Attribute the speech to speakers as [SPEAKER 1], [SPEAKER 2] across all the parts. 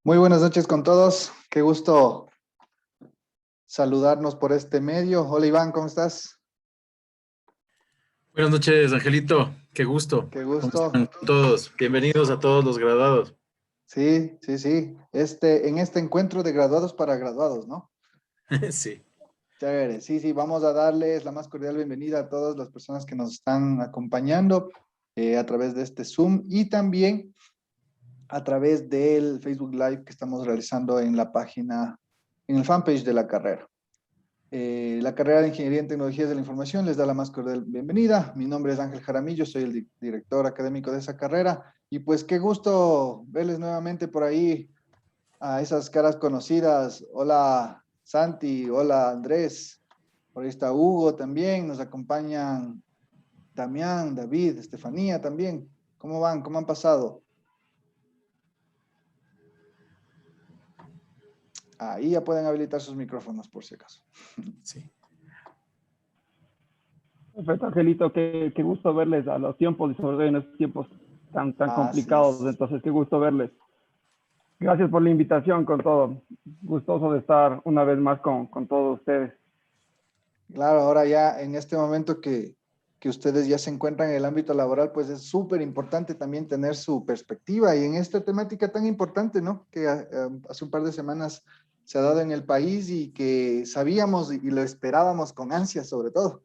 [SPEAKER 1] Muy buenas noches con todos. Qué gusto saludarnos por este medio. Hola Iván, ¿cómo estás?
[SPEAKER 2] Buenas noches, Angelito. Qué gusto.
[SPEAKER 1] Qué
[SPEAKER 2] ¿Cómo
[SPEAKER 1] gusto.
[SPEAKER 2] están todos? Bienvenidos a todos los graduados.
[SPEAKER 1] Sí, sí, sí. En este encuentro de graduados para graduados, ¿no?
[SPEAKER 2] Sí.
[SPEAKER 1] Chévere. Sí, sí, vamos a darles la más cordial bienvenida a todas las personas que nos están acompañando a través de este Zoom y también a través del Facebook Live que estamos realizando en la página, en el fanpage de la carrera. La carrera de Ingeniería en Tecnologías de la Información les da la más cordial bienvenida. Mi nombre es Ángel Jaramillo, soy el director académico de esa carrera. Y pues qué gusto verles nuevamente por ahí a esas caras conocidas. Hola Santi, hola Andrés, por ahí está Hugo también, nos acompañan Damián, David, Estefanía también. ¿Cómo van? ¿Cómo han pasado? Ahí ya pueden habilitar sus micrófonos por si acaso.
[SPEAKER 2] Sí.
[SPEAKER 3] Perfecto, Angelito, qué gusto verles a los tiempos y sobre todo en estos tiempos tan
[SPEAKER 1] Así
[SPEAKER 3] complicados.
[SPEAKER 1] es.
[SPEAKER 3] Entonces, qué gusto verles. Gracias por la invitación con todo. Gustoso de estar una vez más con todos ustedes.
[SPEAKER 1] Claro, ahora ya en este momento que ustedes ya se encuentran en el ámbito laboral, pues es súper importante también tener su perspectiva y en esta temática tan importante, ¿no? Que hace un par de semanas se ha dado en el país y que sabíamos y lo esperábamos con ansia sobre todo,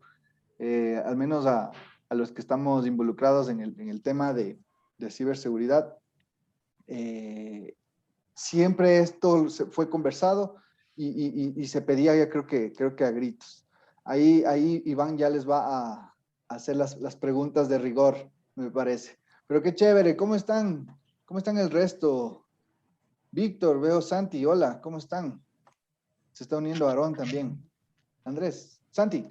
[SPEAKER 1] al menos a los que estamos involucrados en el tema de ciberseguridad. Eh, Siempre esto se fue conversado y se pedía ya creo que a gritos. Ahí Iván ya les va a hacer las preguntas de rigor, me parece. Pero qué chévere, ¿cómo están? ¿Cómo están el resto? Víctor, veo Santi, hola, ¿cómo están? Se está uniendo Aarón también. Andrés, Santi.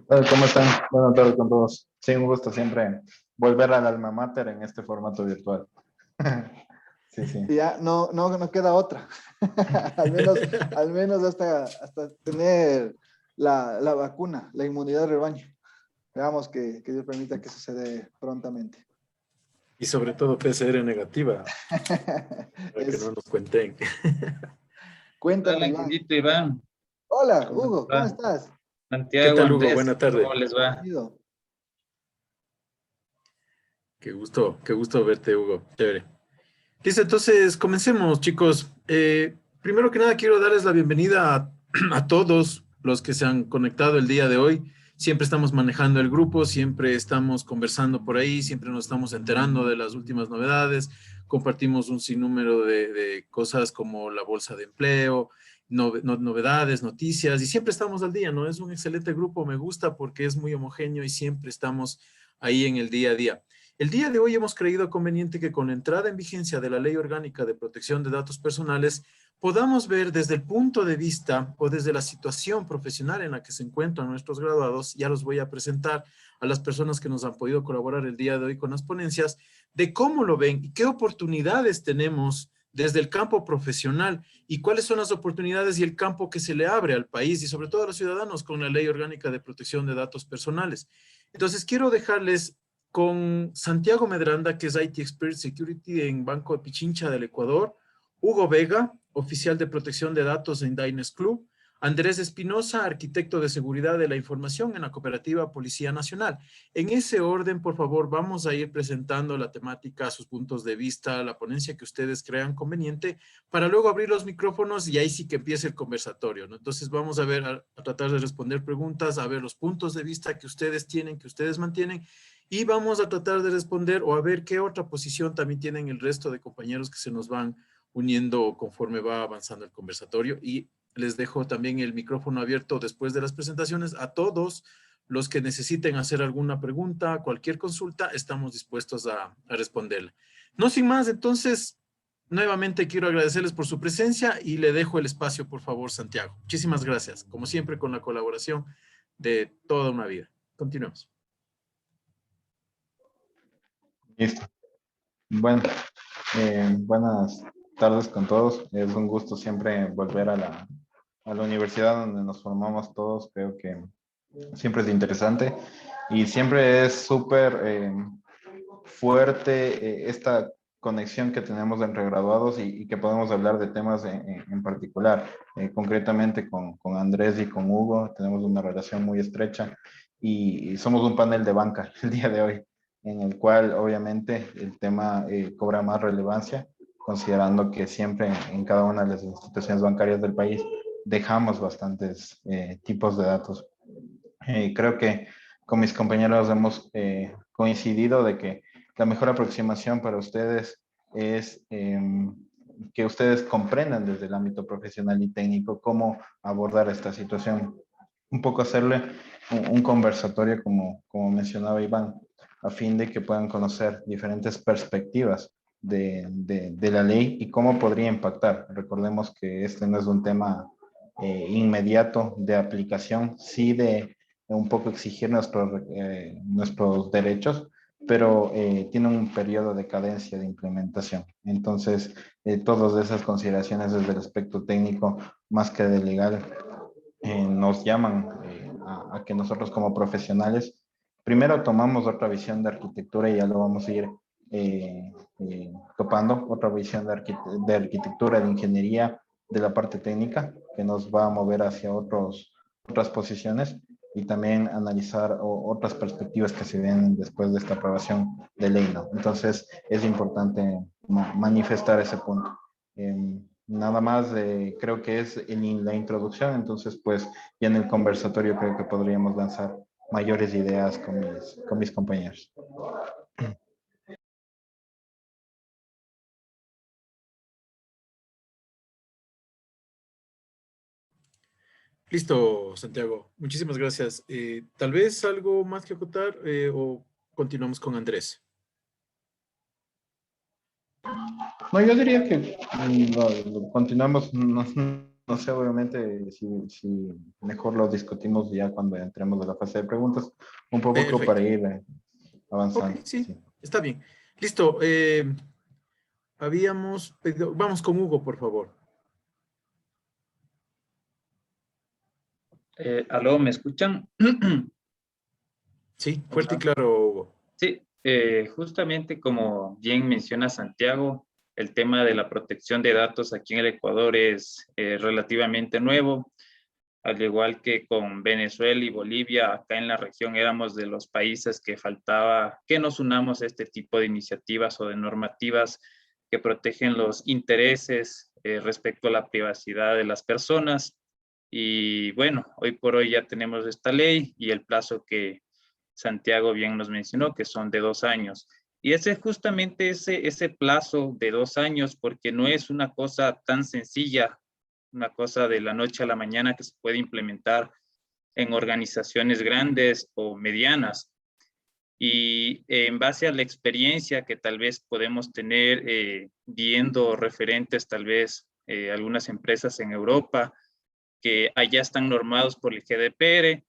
[SPEAKER 4] ¿Cómo están? Buenas tardes con todos. Sí, un gusto siempre volver al alma mater en este formato virtual. Sí, sí.
[SPEAKER 1] Ya no queda otra. al menos hasta tener la vacuna, la inmunidad de rebaño. Veamos que Dios permita que suceda prontamente.
[SPEAKER 2] Y sobre todo PCR negativa, para que no
[SPEAKER 1] Eso.
[SPEAKER 2] nos cuenten.
[SPEAKER 1] Cuéntame,
[SPEAKER 5] Hola,
[SPEAKER 1] Iván.
[SPEAKER 5] Angelito, Iván,
[SPEAKER 1] Hola,
[SPEAKER 5] ¿cómo les
[SPEAKER 1] Hugo, ¿cómo
[SPEAKER 5] va?
[SPEAKER 1] estás?
[SPEAKER 2] ¿Qué
[SPEAKER 5] Santiago,
[SPEAKER 2] tal, Hugo?
[SPEAKER 5] Andrés,
[SPEAKER 2] Buena tarde.
[SPEAKER 5] ¿cómo les va?
[SPEAKER 1] Bienvenido.
[SPEAKER 2] Qué gusto verte, Hugo. Chévere. Listo, entonces comencemos, chicos. Primero que nada, quiero darles la bienvenida a todos los que se han conectado el día de hoy. Siempre estamos manejando el grupo, siempre estamos conversando por ahí, siempre nos estamos enterando de las últimas novedades, compartimos un sinnúmero de cosas como la bolsa de empleo, novedades, noticias, y siempre estamos al día, ¿no? Es un excelente grupo, me gusta porque es muy homogéneo y siempre estamos ahí en el día a día. El día de hoy hemos creído conveniente que con la entrada en vigencia de la Ley Orgánica de Protección de Datos Personales podamos ver desde el punto de vista o desde la situación profesional en la que se encuentran nuestros graduados, ya los voy a presentar a las personas que nos han podido colaborar el día de hoy con las ponencias, de cómo lo ven y qué oportunidades tenemos desde el campo profesional y cuáles son las oportunidades y el campo que se le abre al país y sobre todo a los ciudadanos con la Ley Orgánica de Protección de Datos Personales. Entonces, quiero dejarles con Santiago Medranda, que es IT Expert Security en Banco de Pichincha del Ecuador, Hugo Vega, oficial de protección de datos en Diners Club, Andrés Espinosa, arquitecto de seguridad de la información en la cooperativa Policía Nacional. En ese orden, por favor, vamos a ir presentando la temática, sus puntos de vista, la ponencia que ustedes crean conveniente, para luego abrir los micrófonos y ahí sí que empiece el conversatorio, ¿no? Entonces vamos a ver, a tratar de responder preguntas, a ver los puntos de vista que ustedes tienen, que ustedes mantienen, y vamos a tratar de responder o a ver qué otra posición también tienen el resto de compañeros que se nos van uniendo conforme va avanzando el conversatorio. Y les dejo también el micrófono abierto después de las presentaciones a todos los que necesiten hacer alguna pregunta, cualquier consulta, estamos dispuestos a responderla. No sin más, entonces, nuevamente quiero agradecerles por su presencia y le dejo el espacio, por favor, Santiago. Muchísimas gracias, como siempre, con la colaboración de toda una vida. Continuemos.
[SPEAKER 4] Listo. Bueno, buenas tardes con todos. Es un gusto siempre volver a la universidad donde nos formamos todos. Creo que siempre es interesante y siempre es súper fuerte esta conexión que tenemos entre graduados y que podemos hablar de temas en particular. Concretamente con Andrés y con Hugo tenemos una relación muy estrecha y somos un panel de banca el día de hoy, en el cual obviamente el tema cobra más relevancia, considerando que siempre en cada una de las instituciones bancarias del país dejamos bastantes tipos de datos. Creo que con mis compañeros hemos coincidido de que la mejor aproximación para ustedes es que ustedes comprendan desde el ámbito profesional y técnico cómo abordar esta situación. Un poco hacerle un conversatorio, como mencionaba Iván, a fin de que puedan conocer diferentes perspectivas de la ley y cómo podría impactar. Recordemos que este no es un tema inmediato de aplicación, sí de un poco exigir nuestros derechos, pero tiene un periodo de cadencia de implementación. Entonces, todas esas consideraciones desde el aspecto técnico, más que de legal, nos llaman a que nosotros como profesionales, primero tomamos otra visión de arquitectura y ya lo vamos a ir topando, otra visión de arquitectura, de ingeniería, de la parte técnica, que nos va a mover hacia otras posiciones y también analizar otras perspectivas que se ven después de esta aprobación de ley, ¿no? Entonces, es importante manifestar ese punto. Nada más, creo que es en la introducción, entonces, pues, ya en el conversatorio creo que podríamos lanzar mayores ideas con mis compañeros.
[SPEAKER 2] Listo, Santiago. Muchísimas gracias. Tal vez algo más que acotar o continuamos con Andrés.
[SPEAKER 4] No, yo diría que continuamos, no sé, obviamente, si mejor lo discutimos ya cuando entremos a la fase de preguntas, un poco
[SPEAKER 2] Perfecto.
[SPEAKER 4] para ir
[SPEAKER 2] Ok,
[SPEAKER 4] avanzando.
[SPEAKER 2] sí,
[SPEAKER 4] Sí.
[SPEAKER 2] está bien. Listo. Habíamos pedido, vamos con Hugo, por favor.
[SPEAKER 5] ¿Aló, me escuchan?
[SPEAKER 2] Sí, fuerte y
[SPEAKER 5] Hola.
[SPEAKER 2] claro, Hugo.
[SPEAKER 5] Sí, justamente como bien menciona Santiago, el tema de la protección de datos aquí en el Ecuador es relativamente nuevo, al igual que con Venezuela y Bolivia, acá en la región éramos de los países que faltaba que nos unamos a este tipo de iniciativas o de normativas que protegen los intereses respecto a la privacidad de las personas. Y bueno, hoy por hoy ya tenemos esta ley y el plazo que Santiago bien nos mencionó, que son de 2 años. Y ese justamente ese plazo de 2 años, porque no es una cosa tan sencilla, una cosa de la noche a la mañana que se puede implementar en organizaciones grandes o medianas. Y en base a la experiencia que tal vez podemos tener viendo referentes, tal vez algunas empresas en Europa, que allá están normados por el GDPR,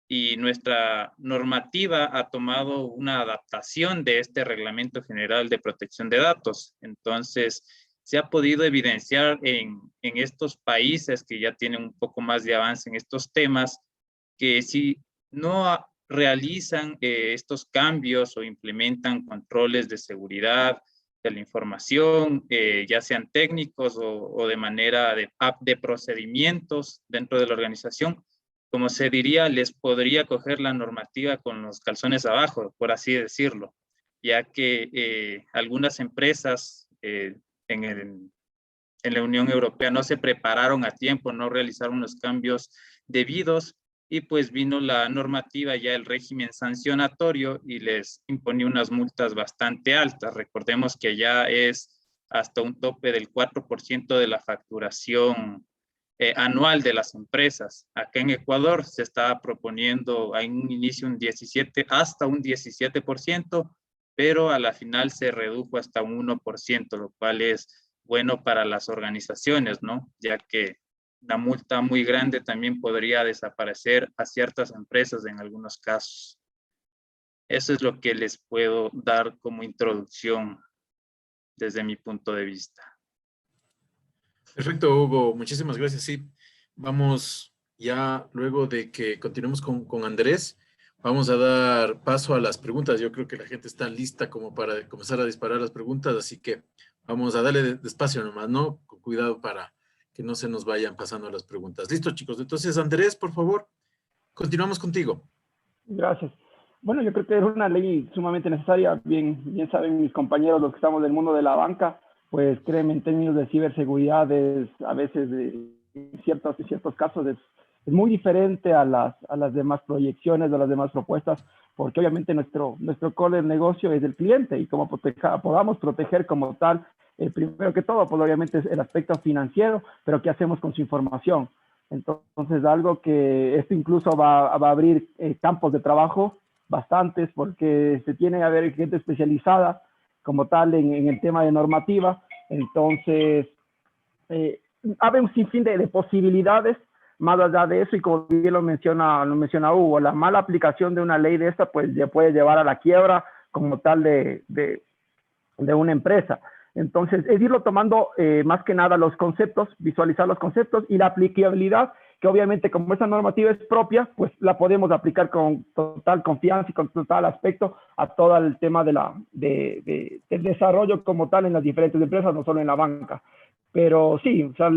[SPEAKER 5] y nuestra normativa ha tomado una adaptación de este Reglamento General de Protección de Datos. Entonces, se ha podido evidenciar en estos países que ya tienen un poco más de avance en estos temas, que si no realizan estos cambios o implementan controles de seguridad de la información, ya sean técnicos o de manera de procedimientos dentro de la organización, como se diría, les podría coger la normativa con los calzones abajo, por así decirlo, ya que algunas empresas en la Unión Europea no se prepararon a tiempo, no realizaron los cambios debidos y pues vino la normativa, ya el régimen sancionatorio y les imponía unas multas bastante altas. Recordemos que ya es hasta un tope del 4% de la facturación anual de las empresas. Acá en Ecuador se estaba proponiendo en un inicio un 17, hasta un 17%, pero a la final se redujo hasta un 1%, lo cual es bueno para las organizaciones, ¿no? Ya que una multa muy grande también podría desaparecer a ciertas empresas en algunos casos. Eso es lo que les puedo dar como introducción desde mi punto de vista.
[SPEAKER 2] Perfecto, Hugo. Muchísimas gracias. Sí, vamos ya luego de que continuemos con Andrés. Vamos a dar paso a las preguntas. Yo creo que la gente está lista como para comenzar a disparar las preguntas, así que vamos a darle despacio nomás, ¿no? Con cuidado para que no se nos vayan pasando las preguntas. Listo, chicos. Entonces, Andrés, por favor, continuamos contigo.
[SPEAKER 3] Gracias. Bueno, yo creo que es una ley sumamente necesaria. Bien saben mis compañeros, los que estamos del mundo de la banca, pues créeme, en términos de ciberseguridad, a veces, en ciertos casos, es muy diferente a las demás proyecciones, a las demás propuestas, porque obviamente nuestro core del negocio es el cliente y como podamos proteger como tal, primero que todo, pues obviamente es el aspecto financiero, pero ¿qué hacemos con su información? Entonces, algo que esto incluso va a abrir campos de trabajo bastantes, porque se tiene que haber gente especializada como tal en el tema de normativa. Entonces, abre un sinfín de posibilidades más allá de eso, y como bien lo menciona Hugo, la mala aplicación de una ley de esta pues ya puede llevar a la quiebra como tal de una empresa. Entonces, es irlo tomando más que nada los conceptos, visualizar los conceptos y la aplicabilidad, que obviamente como esa normativa es propia, pues la podemos aplicar con total confianza y con total aspecto a todo el tema del desarrollo como tal en las diferentes empresas, no solo en la banca. Pero sí, o sea,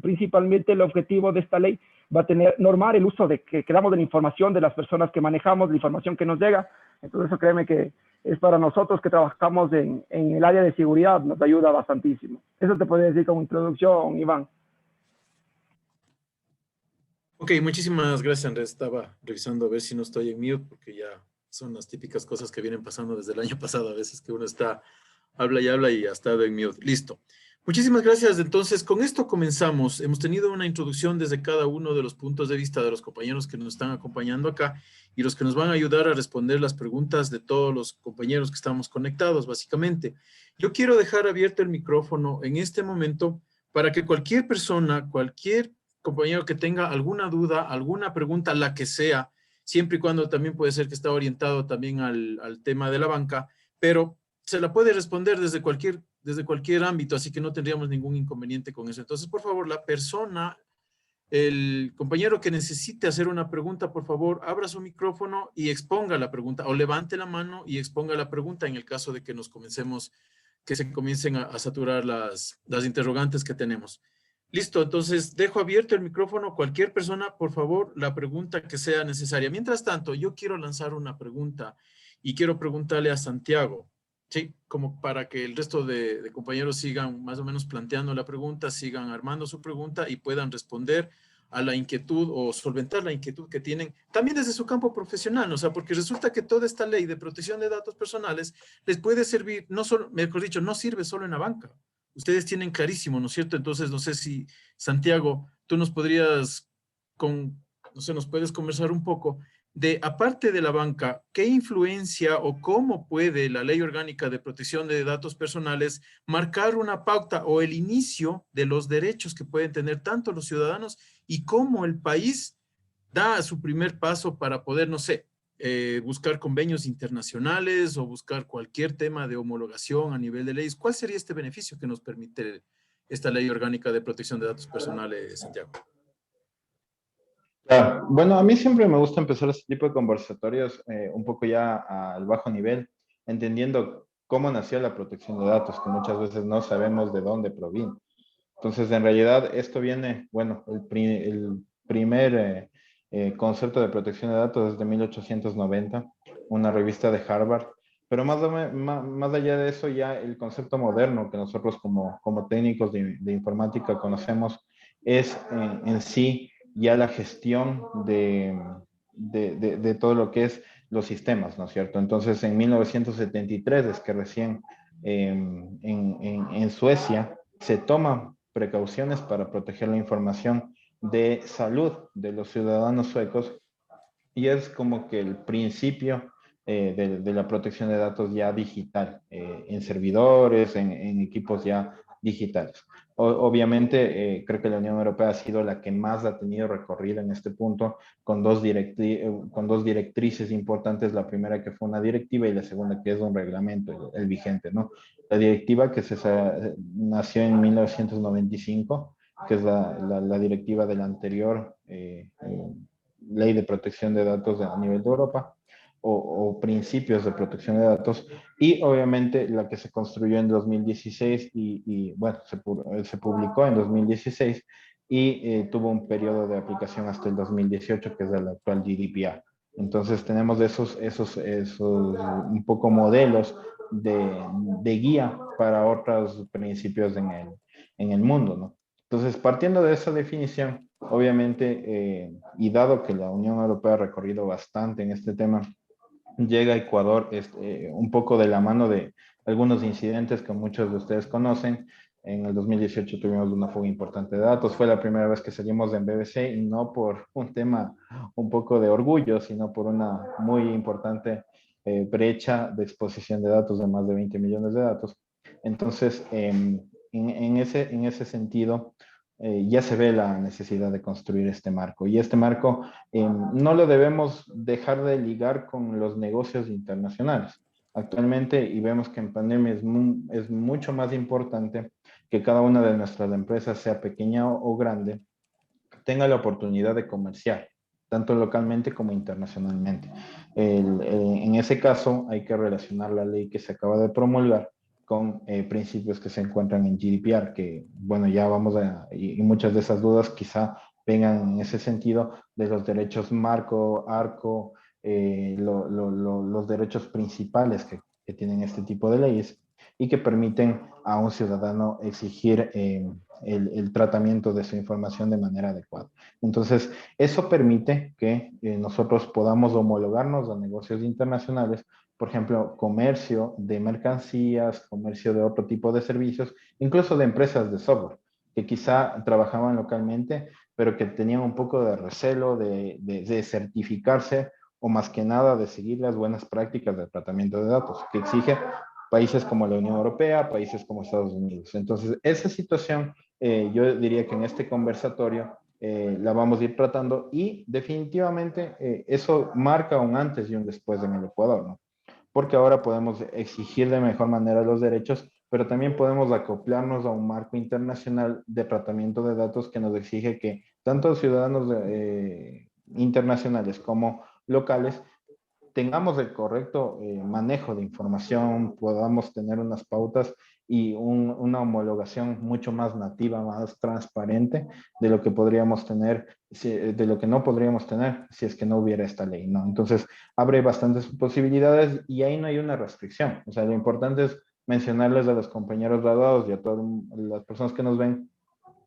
[SPEAKER 3] principalmente el objetivo de esta ley va a tener normar el uso que damos de la información de las personas que manejamos, de la información que nos llega. Entonces, eso créeme que es para nosotros que trabajamos en el área de seguridad, nos ayuda bastantísimo. Eso te podría decir como introducción, Iván.
[SPEAKER 2] Ok, muchísimas gracias, Andrés. Estaba revisando a ver si no estoy en mute, porque ya son las típicas cosas que vienen pasando desde el año pasado, a veces que uno habla y ha estado en mute. Listo. Muchísimas gracias. Entonces, con esto comenzamos. Hemos tenido una introducción desde cada uno de los puntos de vista de los compañeros que nos están acompañando acá y los que nos van a ayudar a responder las preguntas de todos los compañeros que estamos conectados, básicamente. Yo quiero dejar abierto el micrófono en este momento para que cualquier persona, cualquier compañero que tenga alguna duda, alguna pregunta, la que sea, siempre y cuando también puede ser que está orientado también al tema de la banca, pero se la puede responder desde cualquier ámbito, así que no tendríamos ningún inconveniente con eso. Entonces, por favor, la persona, el compañero que necesite hacer una pregunta, por favor, abra su micrófono y exponga la pregunta, o levante la mano y exponga la pregunta en el caso de que que se comiencen a saturar las interrogantes que tenemos. Listo, entonces dejo abierto el micrófono. Cualquier persona, por favor, la pregunta que sea necesaria. Mientras tanto, yo quiero lanzar una pregunta y quiero preguntarle a Santiago, ¿sí? Como para que el resto de compañeros sigan más o menos planteando la pregunta, sigan armando su pregunta y puedan responder a la inquietud o solventar la inquietud que tienen también desde su campo profesional, o sea, porque resulta que toda esta ley de protección de datos personales les puede servir, no solo, mejor dicho, no sirve solo en la banca. Ustedes tienen clarísimo, ¿no es cierto? Entonces, no sé si, Santiago, tú nos podrías, no sé, nos puedes conversar un poco de, aparte de la banca, ¿qué influencia o cómo puede la Ley Orgánica de Protección de Datos Personales marcar una pauta o el inicio de los derechos que pueden tener tanto los ciudadanos y cómo el país da su primer paso para poder, no sé, buscar convenios internacionales o buscar cualquier tema de homologación a nivel de leyes? ¿Cuál sería este beneficio que nos permite esta Ley Orgánica de Protección de Datos Personales, Santiago?
[SPEAKER 4] Claro. Bueno, a mí siempre me gusta empezar este tipo de conversatorios un poco ya al bajo nivel, entendiendo cómo nació la protección de datos, que muchas veces no sabemos de dónde proviene. Entonces, en realidad, esto viene, bueno, el primer concepto de protección de datos es de 1890, una revista de Harvard, pero más allá de eso, ya el concepto moderno que nosotros como técnicos de informática conocemos es en sí ya la gestión de todo lo que es los sistemas, ¿no es cierto? Entonces, en 1973 es que recién en Suecia se toman precauciones para proteger la información de salud de los ciudadanos suecos, y es como que el principio de la protección de datos ya digital, en servidores, en equipos ya digitales. Obviamente, creo que la Unión Europea ha sido la que más ha tenido recorrido en este punto, con dos directrices importantes. La primera que fue una directiva y la segunda que es un reglamento, el vigente, ¿no? La directiva que nació en 1995, que es la directiva del anterior ley de protección de datos a nivel de Europa o principios de protección de datos y obviamente la que se construyó en 2016 y bueno, se publicó en 2016 y tuvo un periodo de aplicación hasta el 2018 que es el actual GDPR. Entonces tenemos esos un poco modelos de guía para otros principios en el mundo, ¿no? Entonces, partiendo de esa definición, obviamente, y dado que la Unión Europea ha recorrido bastante en este tema, llega a Ecuador un poco de la mano de algunos incidentes que muchos de ustedes conocen. En el 2018 tuvimos una fuga importante de datos. Fue la primera vez que salimos en BBC y no por un tema un poco de orgullo, sino por una muy importante brecha de exposición de datos de más de 20 millones de datos. Entonces, en ese sentido, ya se ve la necesidad de construir este marco. Y este marco no lo debemos dejar de ligar con los negocios internacionales. Actualmente, y vemos que en pandemia es mucho más importante que cada una de nuestras empresas, sea pequeña o grande, tenga la oportunidad de comerciar, tanto localmente como internacionalmente. En ese caso, hay que relacionar la ley que se acaba de promulgar con principios que se encuentran en GDPR, que bueno, ya vamos a, y muchas de esas dudas quizá vengan en ese sentido de los derechos marco, arco, los derechos principales que tienen este tipo de leyes y que permiten a un ciudadano exigir el tratamiento de su información de manera adecuada. Entonces, eso permite que nosotros podamos homologarnos a negocios internacionales, por ejemplo, comercio de mercancías, comercio de otro tipo de servicios, incluso de empresas de software, que quizá trabajaban localmente, pero que tenían un poco de recelo de certificarse o más que nada de seguir las buenas prácticas de tratamiento de datos, que exige países como la Unión Europea, países como Estados Unidos. Entonces, esa situación, yo diría que en este conversatorio la vamos a ir tratando y definitivamente eso marca un antes y un después en el Ecuador, ¿no? Porque ahora podemos exigir de mejor manera los derechos, pero también podemos acoplarnos a un marco internacional de tratamiento de datos que nos exige que tanto ciudadanos internacionales como locales tengamos el correcto manejo de información, podamos tener unas pautas y una homologación mucho más nativa, más transparente de lo que podríamos tener, de lo que no podríamos tener si es que no hubiera esta ley, ¿no? Entonces, abre bastantes posibilidades y ahí no hay una restricción. O sea, lo importante es mencionarles a los compañeros graduados y a todas las personas que nos ven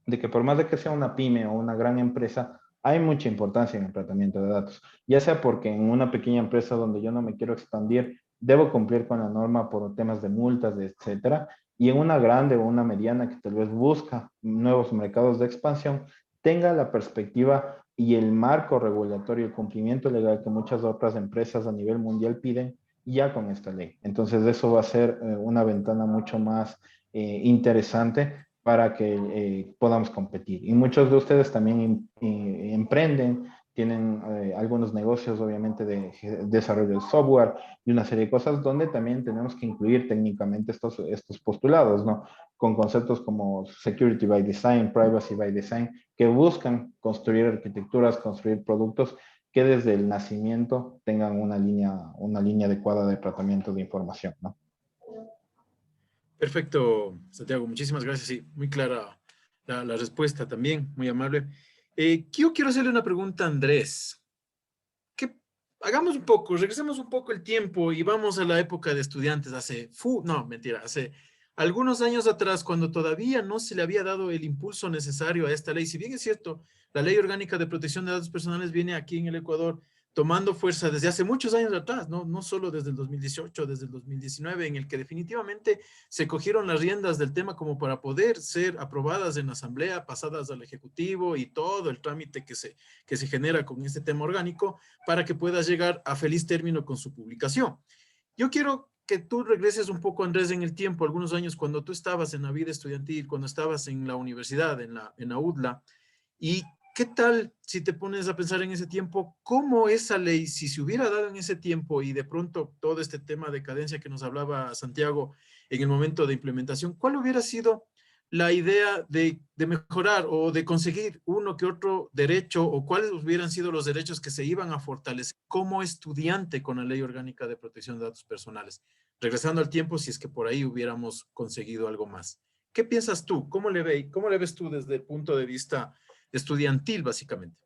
[SPEAKER 4] de que por más de que sea una pyme o una gran empresa, hay mucha importancia en el tratamiento de datos, ya sea porque en una pequeña empresa donde yo no me quiero expandir, debo cumplir con la norma por temas de multas, etcétera, y en una grande o una mediana que tal vez busca nuevos mercados de expansión, tenga la perspectiva y el marco regulatorio, el cumplimiento legal que muchas otras empresas a nivel mundial piden ya con esta ley. Entonces eso va a ser una ventana mucho más interesante para que podamos competir. Y muchos de ustedes también emprenden, tienen algunos negocios, obviamente, de desarrollo de software y una serie de cosas donde también tenemos que incluir técnicamente estos postulados, ¿no? Con conceptos como Security by Design, Privacy by Design, que buscan construir arquitecturas, construir productos que desde el nacimiento tengan una línea adecuada de tratamiento de información, ¿no?
[SPEAKER 2] Perfecto, Santiago, muchísimas gracias. Sí, muy clara la respuesta también, muy amable. Yo quiero hacerle una pregunta a Andrés. Que hagamos un poco, regresemos un poco el tiempo y vamos a la época de estudiantes, no, mentira, hace algunos años atrás, cuando todavía no se le había dado el impulso necesario a esta ley. Si bien es cierto, la Ley Orgánica de Protección de Datos Personales viene aquí en el Ecuador tomando fuerza desde hace muchos años atrás, no solo desde el 2018, desde el 2019, en el que definitivamente se cogieron las riendas del tema como para poder ser aprobadas en la Asamblea, pasadas al Ejecutivo y todo el trámite que se genera con este tema orgánico para que pueda llegar a feliz término con su publicación. Yo quiero que tú regreses un poco, Andrés, en el tiempo, algunos años cuando tú estabas en la vida estudiantil, cuando estabas en la universidad, en la UDLA, y ¿qué tal si te pones a pensar en ese tiempo, cómo esa ley, si se hubiera dado en ese tiempo y de pronto todo este tema de cadencia que nos hablaba Santiago en el momento de implementación, cuál hubiera sido la idea de mejorar o de conseguir uno que otro derecho o cuáles hubieran sido los derechos que se iban a fortalecer como estudiante con la Ley Orgánica de Protección de Datos Personales. Regresando al tiempo, si es que por ahí hubiéramos conseguido algo más. ¿Qué piensas tú? ¿Cómo le ves tú desde el punto de vista estudiantil, básicamente?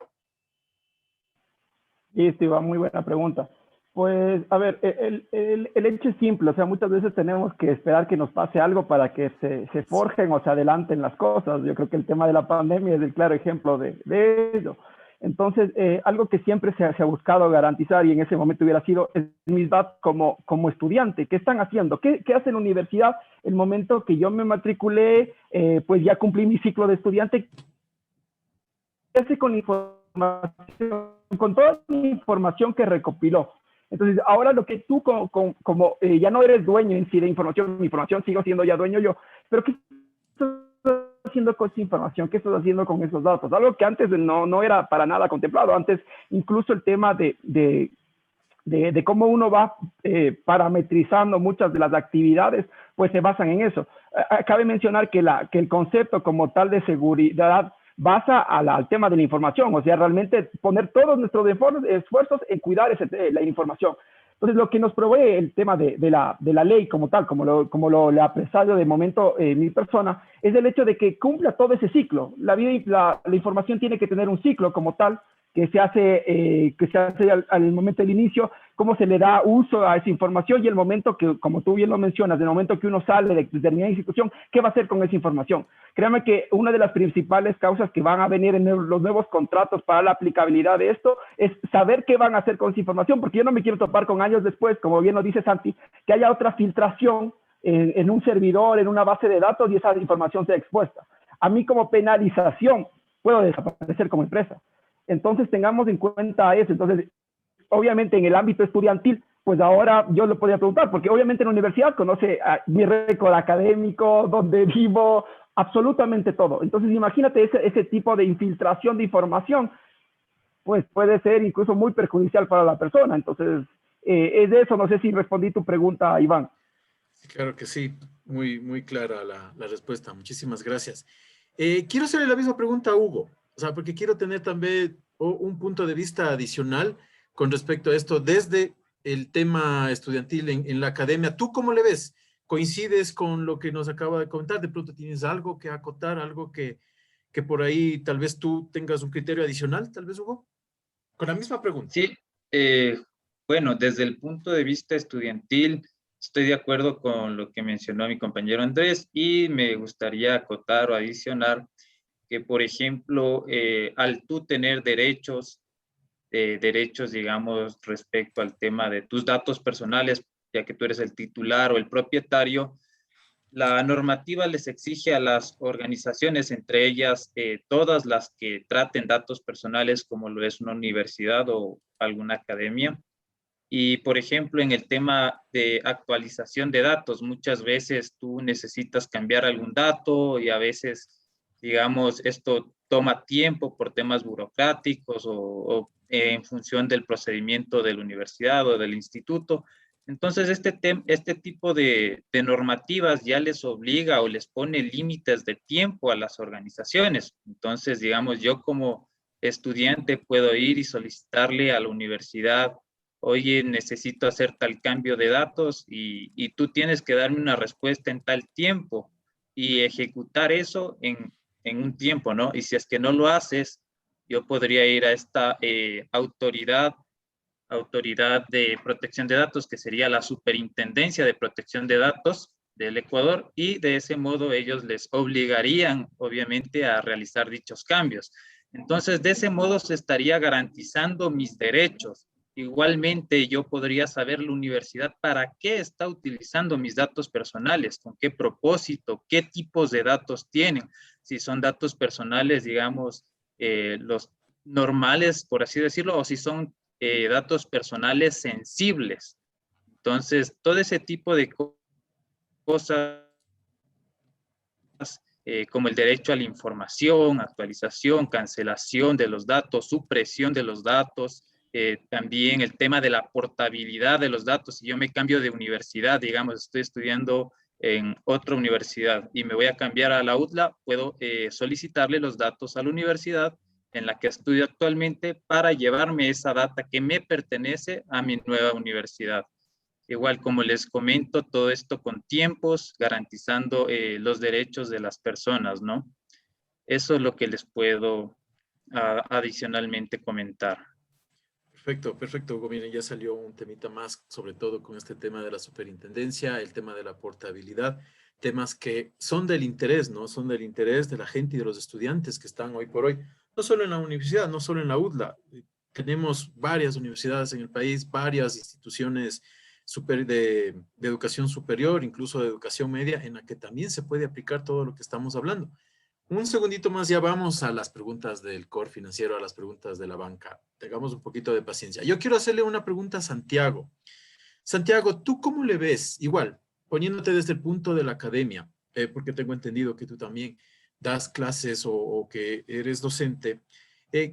[SPEAKER 3] Sí, Iván, muy buena pregunta. Pues, a ver, el hecho es simple, o sea, muchas veces tenemos que esperar que nos pase algo para que se forjen o se adelanten las cosas. Yo creo que el tema de la pandemia es el claro ejemplo de ello. Entonces, algo que siempre se ha buscado garantizar y en ese momento hubiera sido es mis datos como estudiante. ¿Qué están haciendo? ¿Qué hace la universidad? El momento que yo me matriculé, pues ya cumplí mi ciclo de estudiante. ¿Qué hace con información? Con toda la información que recopiló? Entonces, ahora lo que tú como ya no eres dueño en sí de información, mi información sigo siendo ya dueño yo, pero ¿qué estás haciendo con esa información? ¿Qué estás haciendo con esos datos? Algo que antes no era para nada contemplado. Antes, incluso el tema de cómo uno va parametrizando muchas de las actividades, pues se basan en eso. Cabe mencionar que el concepto como tal de seguridad basa al tema de la información, o sea, realmente poner todos nuestros esfuerzos en cuidar la información. Entonces, lo que nos provee el tema de la ley como tal, como lo apresario de momento mi persona, es el hecho de que cumpla todo ese ciclo. La información tiene que tener un ciclo como tal, que se hace al momento del inicio, cómo se le da uso a esa información y el momento que, como tú bien lo mencionas, el momento que uno sale de determinada institución, ¿qué va a hacer con esa información? Créame que una de las principales causas que van a venir en los nuevos contratos para la aplicabilidad de esto es saber qué van a hacer con esa información, porque yo no me quiero topar con años después, como bien lo dice Santi, que haya otra filtración en un servidor, en una base de datos y esa información sea expuesta. A mí como penalización puedo desaparecer como empresa. Entonces tengamos en cuenta eso. Entonces, obviamente en el ámbito estudiantil, pues ahora yo le podría preguntar, porque obviamente en la universidad conoce mi récord académico, dónde vivo, absolutamente todo. Entonces imagínate ese tipo de infiltración de información, pues puede ser incluso muy perjudicial para la persona. Entonces, es de eso. No sé si respondí tu pregunta, Iván.
[SPEAKER 2] Claro que sí, muy clara la respuesta. Muchísimas gracias. Quiero hacerle la misma pregunta a Hugo, o sea, porque quiero tener también un punto de vista adicional con respecto a esto desde el tema estudiantil en la academia. ¿Tú cómo le ves? ¿Coincides con lo que nos acaba de comentar? ¿De pronto tienes algo que acotar, algo que por ahí tal vez tú tengas un criterio adicional, tal vez, Hugo? Con la misma pregunta.
[SPEAKER 5] Sí, bueno, desde el punto de vista estudiantil, estoy de acuerdo con lo que mencionó mi compañero Andrés y me gustaría acotar o adicionar que, por ejemplo, al tú tener derechos, digamos, respecto al tema de tus datos personales, ya que tú eres el titular o el propietario, la normativa les exige a las organizaciones, entre ellas todas las que traten datos personales, como lo es una universidad o alguna academia. Y, por ejemplo, en el tema de actualización de datos, muchas veces tú necesitas cambiar algún dato y a veces, digamos, esto toma tiempo por temas burocráticos o en función del procedimiento de la universidad o del instituto. Entonces, este tipo de normativas ya les obliga o les pone límites de tiempo a las organizaciones. Entonces, digamos, yo como estudiante puedo ir y solicitarle a la universidad: oye, necesito hacer tal cambio de datos y tú tienes que darme una respuesta en tal tiempo y ejecutar eso en un tiempo, ¿no? Y si es que no lo haces, yo podría ir a esta autoridad de protección de datos, que sería la Superintendencia de Protección de Datos del Ecuador, y de ese modo ellos les obligarían, obviamente, a realizar dichos cambios. Entonces, de ese modo se estaría garantizando mis derechos. Igualmente, yo podría saber la universidad para qué está utilizando mis datos personales, con qué propósito, qué tipos de datos tienen. Si son datos personales, digamos, los normales, por así decirlo, o si son datos personales sensibles. Entonces, todo ese tipo de cosas, como el derecho a la información, actualización, cancelación de los datos, supresión de los datos, también el tema de la portabilidad de los datos. Si yo me cambio de universidad, digamos, estoy estudiando en otra universidad y me voy a cambiar a la UTLA, puedo solicitarle los datos a la universidad en la que estudio actualmente para llevarme esa data que me pertenece a mi nueva universidad. Igual, como les comento, todo esto con tiempos, garantizando los derechos de las personas, ¿no? Eso es lo que les puedo adicionalmente comentar.
[SPEAKER 2] Perfecto, perfecto, Hugo. Miren, ya salió un temita más, sobre todo con este tema de la superintendencia, el tema de la portabilidad, temas que son del interés, ¿no? Son del interés de la gente y de los estudiantes que están hoy por hoy, no solo en la universidad, no solo en la UDLA. Tenemos varias universidades en el país, varias instituciones de educación superior, incluso de educación media, en la que también se puede aplicar todo lo que estamos hablando. Un segundito más, ya vamos a las preguntas del core financiero, a las preguntas de la banca. Tengamos un poquito de paciencia. Yo quiero hacerle una pregunta a Santiago. Santiago, ¿tú cómo le ves? Igual, poniéndote desde el punto de la academia, porque tengo entendido que tú también das clases o que eres docente.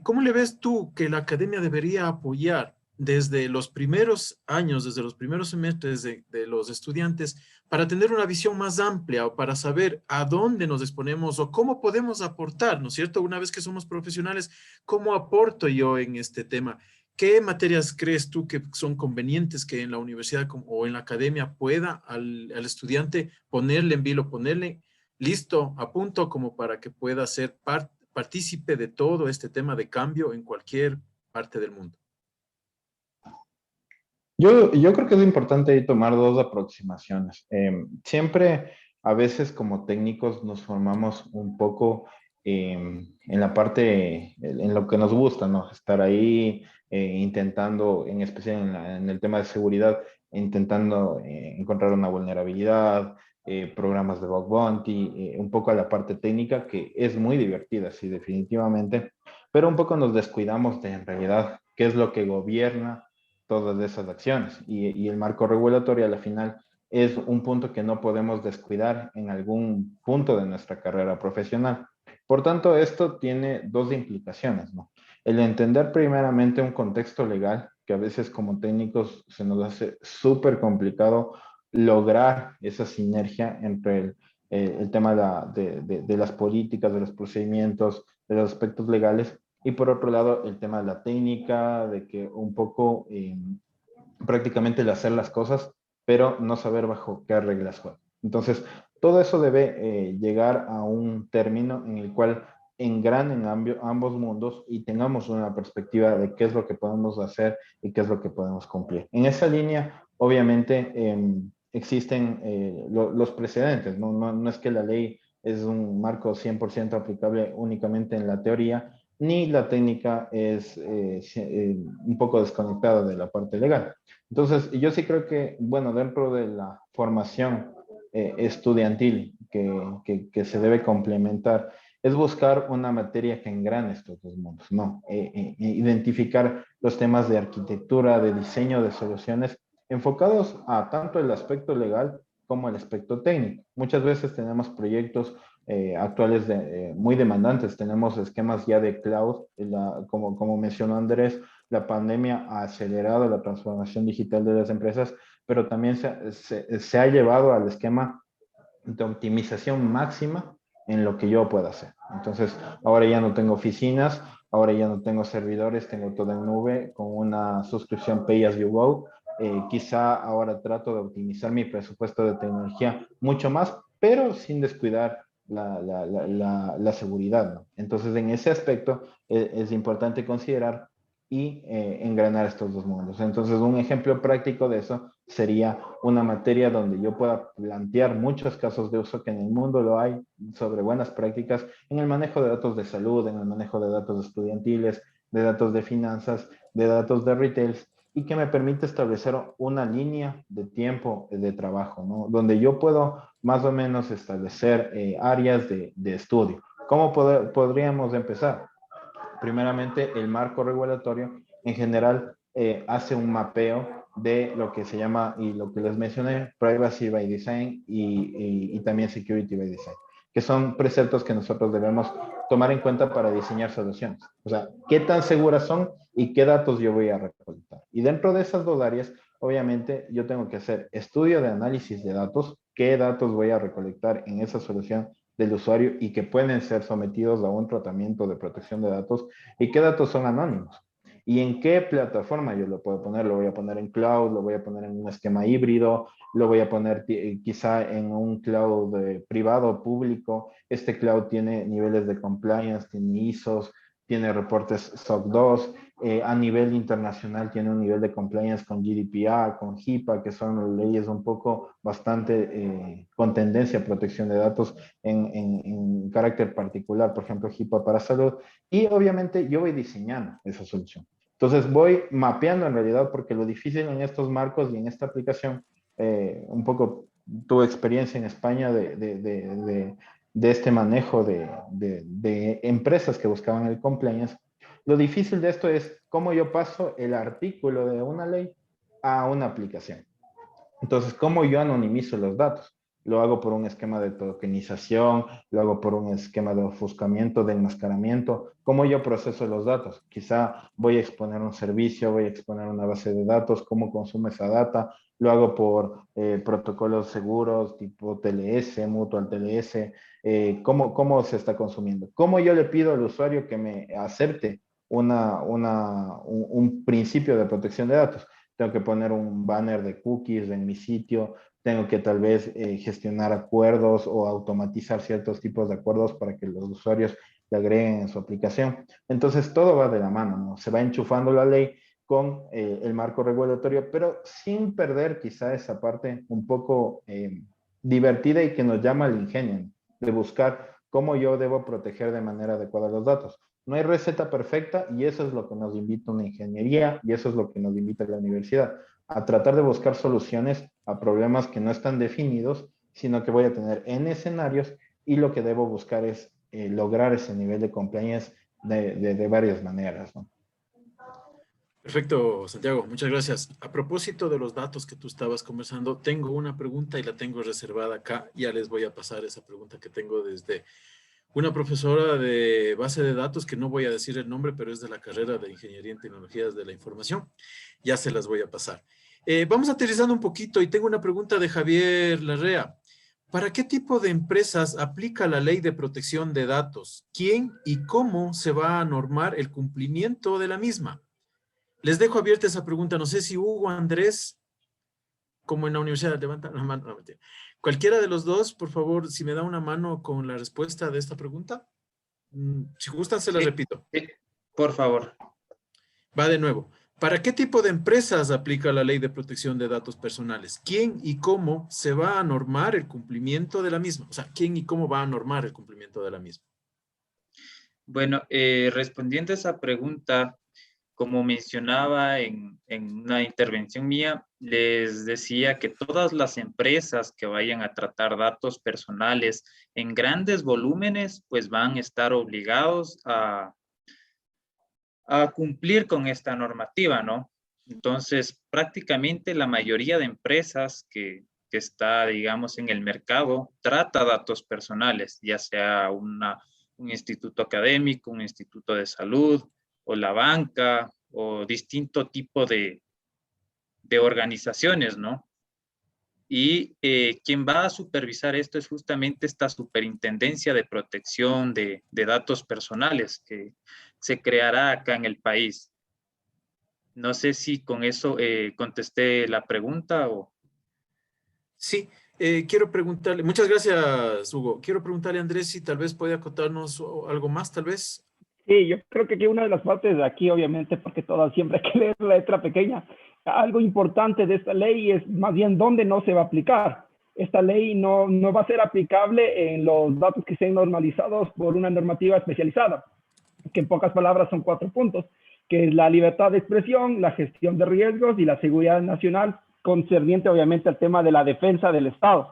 [SPEAKER 2] ¿Cómo le ves tú que la academia debería apoyar desde los primeros años, desde los primeros semestres de los estudiantes, para tener una visión más amplia o para saber a dónde nos exponemos o cómo podemos aportar, ¿no es cierto? Una vez que somos profesionales, ¿cómo aporto yo en este tema? ¿Qué materias crees tú que son convenientes que en la universidad o en la academia pueda al estudiante ponerle en vilo, ponerle listo, a punto, como para que pueda ser partícipe de todo este tema de cambio en cualquier parte del mundo?
[SPEAKER 4] Yo creo que es importante ahí tomar dos aproximaciones. Siempre, a veces como técnicos nos formamos un poco en la parte, en lo que nos gusta, ¿no? Estar ahí intentando, en especial en el tema de seguridad, intentando encontrar una vulnerabilidad, programas de bug bounty, un poco a la parte técnica que es muy divertida, sí, definitivamente, pero un poco nos descuidamos de en realidad qué es lo que gobierna todas esas acciones. Y el marco regulatorio a la final es un punto que no podemos descuidar en algún punto de nuestra carrera profesional. Por tanto, esto tiene dos implicaciones, ¿no? El entender primeramente un contexto legal, que a veces como técnicos se nos hace súper complicado lograr esa sinergia entre el tema de las políticas, de los procedimientos, de los aspectos legales, y por otro lado, el tema de la técnica, de que un poco prácticamente el hacer las cosas, pero no saber bajo qué reglas juegan. Entonces, todo eso debe llegar a un término en el cual engranen ambos mundos y tengamos una perspectiva de qué es lo que podemos hacer y qué es lo que podemos cumplir. En esa línea, obviamente, existen los precedentes, ¿no? No es que la ley es un marco 100% aplicable únicamente en la teoría, ni la técnica es un poco desconectada de la parte legal. Entonces, yo sí creo que, bueno, dentro de la formación estudiantil que se debe complementar, es buscar una materia que engrane estos dos mundos, ¿no? Identificar los temas de arquitectura, de diseño de soluciones, enfocados a tanto el aspecto legal como el aspecto técnico. Muchas veces tenemos proyectos actuales muy demandantes. Tenemos esquemas ya de cloud, como mencionó Andrés, la pandemia ha acelerado la transformación digital de las empresas, pero también se ha llevado al esquema de optimización máxima en lo que yo pueda hacer. Entonces, ahora ya no tengo oficinas, ahora ya no tengo servidores, tengo todo en nube con una suscripción Pay as you go. Quizá ahora trato de optimizar mi presupuesto de tecnología mucho más, pero sin descuidar la seguridad, ¿no? Entonces, en ese aspecto es importante considerar y engranar estos dos mundos. Entonces, un ejemplo práctico de eso sería una materia donde yo pueda plantear muchos casos de uso que en el mundo lo hay sobre buenas prácticas en el manejo de datos de salud, en el manejo de datos estudiantiles, de datos de finanzas, de datos de retail, y que me permite establecer una línea de tiempo de trabajo, ¿no? Donde yo puedo más o menos establecer áreas de estudio. ¿Cómo podríamos empezar? Primeramente, el marco regulatorio en general hace un mapeo de lo que se llama, y lo que les mencioné, Privacy by Design y también Security by Design, que son preceptos que nosotros debemos tomar en cuenta para diseñar soluciones. O sea, qué tan seguras son y qué datos yo voy a recolectar. Y dentro de esas dos áreas, obviamente yo tengo que hacer estudio de análisis de datos, qué datos voy a recolectar en esa solución del usuario y que pueden ser sometidos a un tratamiento de protección de datos y qué datos son anónimos. ¿Y en qué plataforma yo lo puedo poner? Lo voy a poner en cloud, lo voy a poner en un esquema híbrido, lo voy a poner quizá en un cloud privado o público. Este cloud tiene niveles de compliance, tiene ISOs, tiene reportes SOC 2, a nivel internacional tiene un nivel de compliance con GDPR, con HIPAA, que son leyes un poco bastante con tendencia a protección de datos en carácter particular, por ejemplo, HIPAA para salud. Y obviamente yo voy diseñando esa solución. Entonces voy mapeando en realidad, porque lo difícil en estos marcos y en esta aplicación, un poco tu experiencia en España de este manejo de empresas que buscaban el compliance, lo difícil de esto es cómo yo paso el artículo de una ley a una aplicación. Entonces, ¿cómo yo anonimizo los datos? Lo hago por un esquema de tokenización, lo hago por un esquema de ofuscamiento, de enmascaramiento. ¿Cómo yo proceso los datos? Quizá voy a exponer un servicio, voy a exponer una base de datos, cómo consume esa data. Lo hago por protocolos seguros tipo TLS, Mutual TLS. ¿Cómo se está consumiendo? ¿Cómo yo le pido al usuario que me acepte un principio de protección de datos? Tengo que poner un banner de cookies en mi sitio, tengo que tal vez gestionar acuerdos o automatizar ciertos tipos de acuerdos para que los usuarios le agreguen en su aplicación. Entonces, todo va de la mano, ¿no? Se va enchufando la ley con el marco regulatorio, pero sin perder quizá esa parte un poco divertida y que nos llama al ingenio, ¿no? De buscar cómo yo debo proteger de manera adecuada los datos. No hay receta perfecta y eso es lo que nos invita una ingeniería y eso es lo que nos invita la universidad, a tratar de buscar soluciones a problemas que no están definidos, sino que voy a tener en escenarios y lo que debo buscar es lograr ese nivel de compliance de varias maneras, ¿no?
[SPEAKER 2] Perfecto, Santiago, muchas gracias. A propósito de los datos que tú estabas conversando, tengo una pregunta y la tengo reservada acá. Ya les voy a pasar esa pregunta que tengo desde una profesora de base de datos, que no voy a decir el nombre, pero es de la carrera de Ingeniería en Tecnologías de la Información. Ya se las voy a pasar. Vamos aterrizando un poquito y tengo una pregunta de Javier Larrea. ¿Para qué tipo de empresas aplica la ley de protección de datos? ¿Quién y cómo se va a normar el cumplimiento de la misma? Les dejo abierta esa pregunta. No sé si Hugo, Andrés, como en la universidad, levantan la mano. No, mentira. Cualquiera de los dos, por favor, si me da una mano con la respuesta de esta pregunta. Si gustan, se la
[SPEAKER 5] Sí,
[SPEAKER 2] repito.
[SPEAKER 5] sí, por favor.
[SPEAKER 2] Va de nuevo. ¿Para qué tipo de empresas aplica la ley de protección de datos personales? ¿Quién y cómo se va a normar el cumplimiento de la misma? O sea, ¿quién y cómo va a normar el cumplimiento de la misma?
[SPEAKER 5] Bueno, respondiendo a esa pregunta, como mencionaba en una intervención mía, les decía que todas las empresas que vayan a tratar datos personales en grandes volúmenes, pues van a estar obligados a cumplir con esta normativa, ¿no? Entonces, prácticamente la mayoría de empresas que está, digamos, en el mercado, trata datos personales, ya sea un instituto académico, un instituto de salud, o la banca, o distinto tipo de organizaciones, ¿no? Y quien va a supervisar esto es justamente esta Superintendencia de Protección de Datos Personales que se creará acá en el país. No sé si con eso contesté la pregunta o...
[SPEAKER 2] Sí, quiero preguntarle, muchas gracias, Hugo. Quiero preguntarle a Andrés si tal vez puede acotarnos algo más, tal vez.
[SPEAKER 3] Sí, yo creo que aquí una de las partes de aquí, obviamente, porque todas siempre hay que leer la letra pequeña, algo importante de esta ley es más bien dónde no se va a aplicar. Esta ley no va a ser aplicable en los datos que sean normalizados por una normativa especializada, que en pocas palabras son 4 puntos, que es la libertad de expresión, la gestión de riesgos y la seguridad nacional, concerniente obviamente al tema de la defensa del Estado.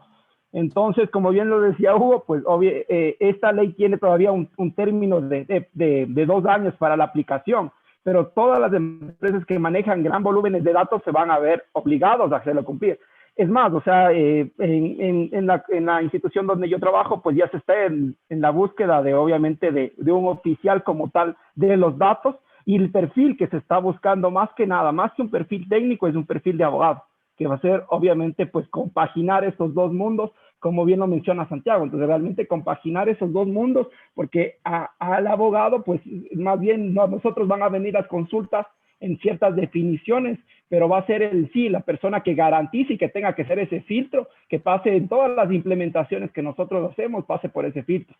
[SPEAKER 3] Entonces, como bien lo decía Hugo, pues esta ley tiene todavía un término de 2 años para la aplicación, pero todas las empresas que manejan gran volúmenes de datos se van a ver obligados a hacerlo cumplir. Es más, o sea, en la institución donde yo trabajo, pues ya se está en la búsqueda de, obviamente, de un oficial como tal de los datos, Y el perfil que se está buscando más que nada, más que un perfil técnico, es un perfil de abogado, que va a ser obviamente pues compaginar estos dos mundos, como bien lo menciona Santiago. Entonces realmente compaginar esos dos mundos, porque al abogado pues más bien nosotros van a venir las consultas en ciertas definiciones, pero va a ser la persona que garantice y que tenga que ser ese filtro, que pase en todas las implementaciones que nosotros hacemos, pase por ese filtro.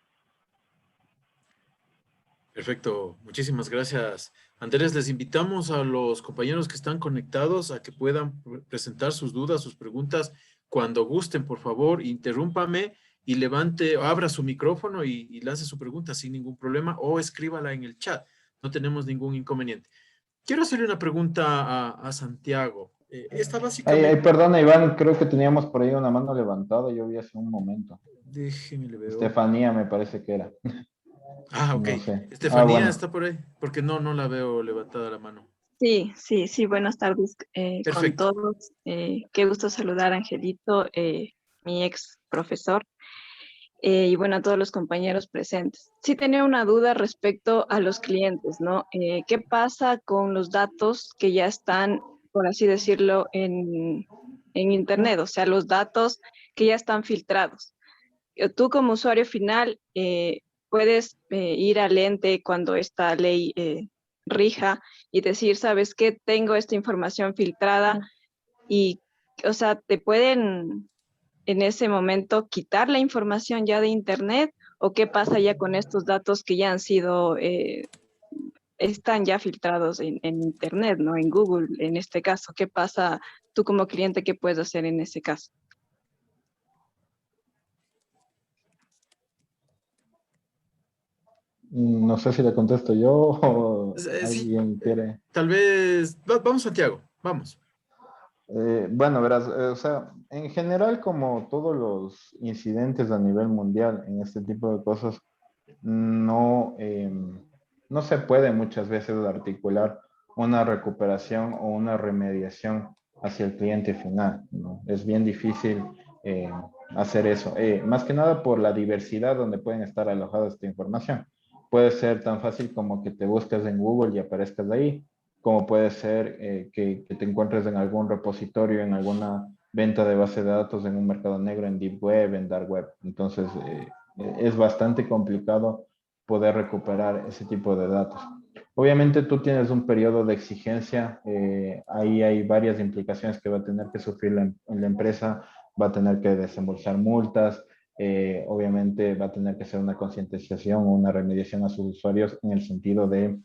[SPEAKER 2] Perfecto, muchísimas gracias. Andrés, les invitamos a los compañeros que están conectados a que puedan presentar sus dudas, sus preguntas. Cuando gusten, por favor, interrúmpame y levante, abra su micrófono y lance su pregunta sin ningún problema o escríbala en el chat. No tenemos ningún inconveniente. Quiero hacerle una pregunta a Santiago. Esta básicamente...
[SPEAKER 4] Perdona, Iván, creo que teníamos por ahí una mano levantada, yo vi hace un momento.
[SPEAKER 2] Déjeme le veo.
[SPEAKER 4] Estefanía me parece que era.
[SPEAKER 2] Ah, ok.
[SPEAKER 4] No sé.
[SPEAKER 2] Estefanía
[SPEAKER 4] Bueno.
[SPEAKER 2] está por ahí, porque no la veo levantada la mano.
[SPEAKER 6] Sí, buenas tardes con
[SPEAKER 2] Perfecto.
[SPEAKER 6] todos. Qué gusto saludar a Angelito, mi ex profesor, y bueno, a todos los compañeros presentes. Sí tenía una duda respecto a los clientes, ¿no? ¿Qué pasa con los datos que ya están, por así decirlo, en Internet? O sea, los datos que ya están filtrados. Tú como usuario final puedes ir al ente cuando esta ley rija y decir, ¿sabes qué? Tengo esta información filtrada y, o sea, te pueden en ese momento quitar la información ya de Internet, o qué pasa ya con estos datos que ya han sido, están ya filtrados en Internet, ¿no? En Google, en este caso. ¿Qué pasa tú como cliente? ¿Qué puedes hacer en ese caso?
[SPEAKER 4] No sé si le contesto yo o
[SPEAKER 2] Sí,
[SPEAKER 4] alguien quiere.
[SPEAKER 2] tal vez... Vamos, Santiago, vamos.
[SPEAKER 4] Bueno, verás, o sea, en general, como todos los incidentes a nivel mundial en este tipo de cosas, no, no se puede muchas veces articular una recuperación o una remediación hacia el cliente final, ¿no? Es bien difícil eh, hacer eso, más que nada por la diversidad donde pueden estar alojadas esta información. Puede ser tan fácil como que te busques en Google y aparezcas ahí, como puede ser que te encuentres en algún repositorio, en alguna venta de base de datos, en un mercado negro, en Deep Web, en Dark Web. Entonces, es bastante complicado poder recuperar ese tipo de datos. Obviamente tú tienes un periodo de exigencia, ahí hay varias implicaciones que va a tener que sufrir la empresa, va a tener que desembolsar multas, obviamente va a tener que hacer una concientización o una remediación a sus usuarios en el sentido de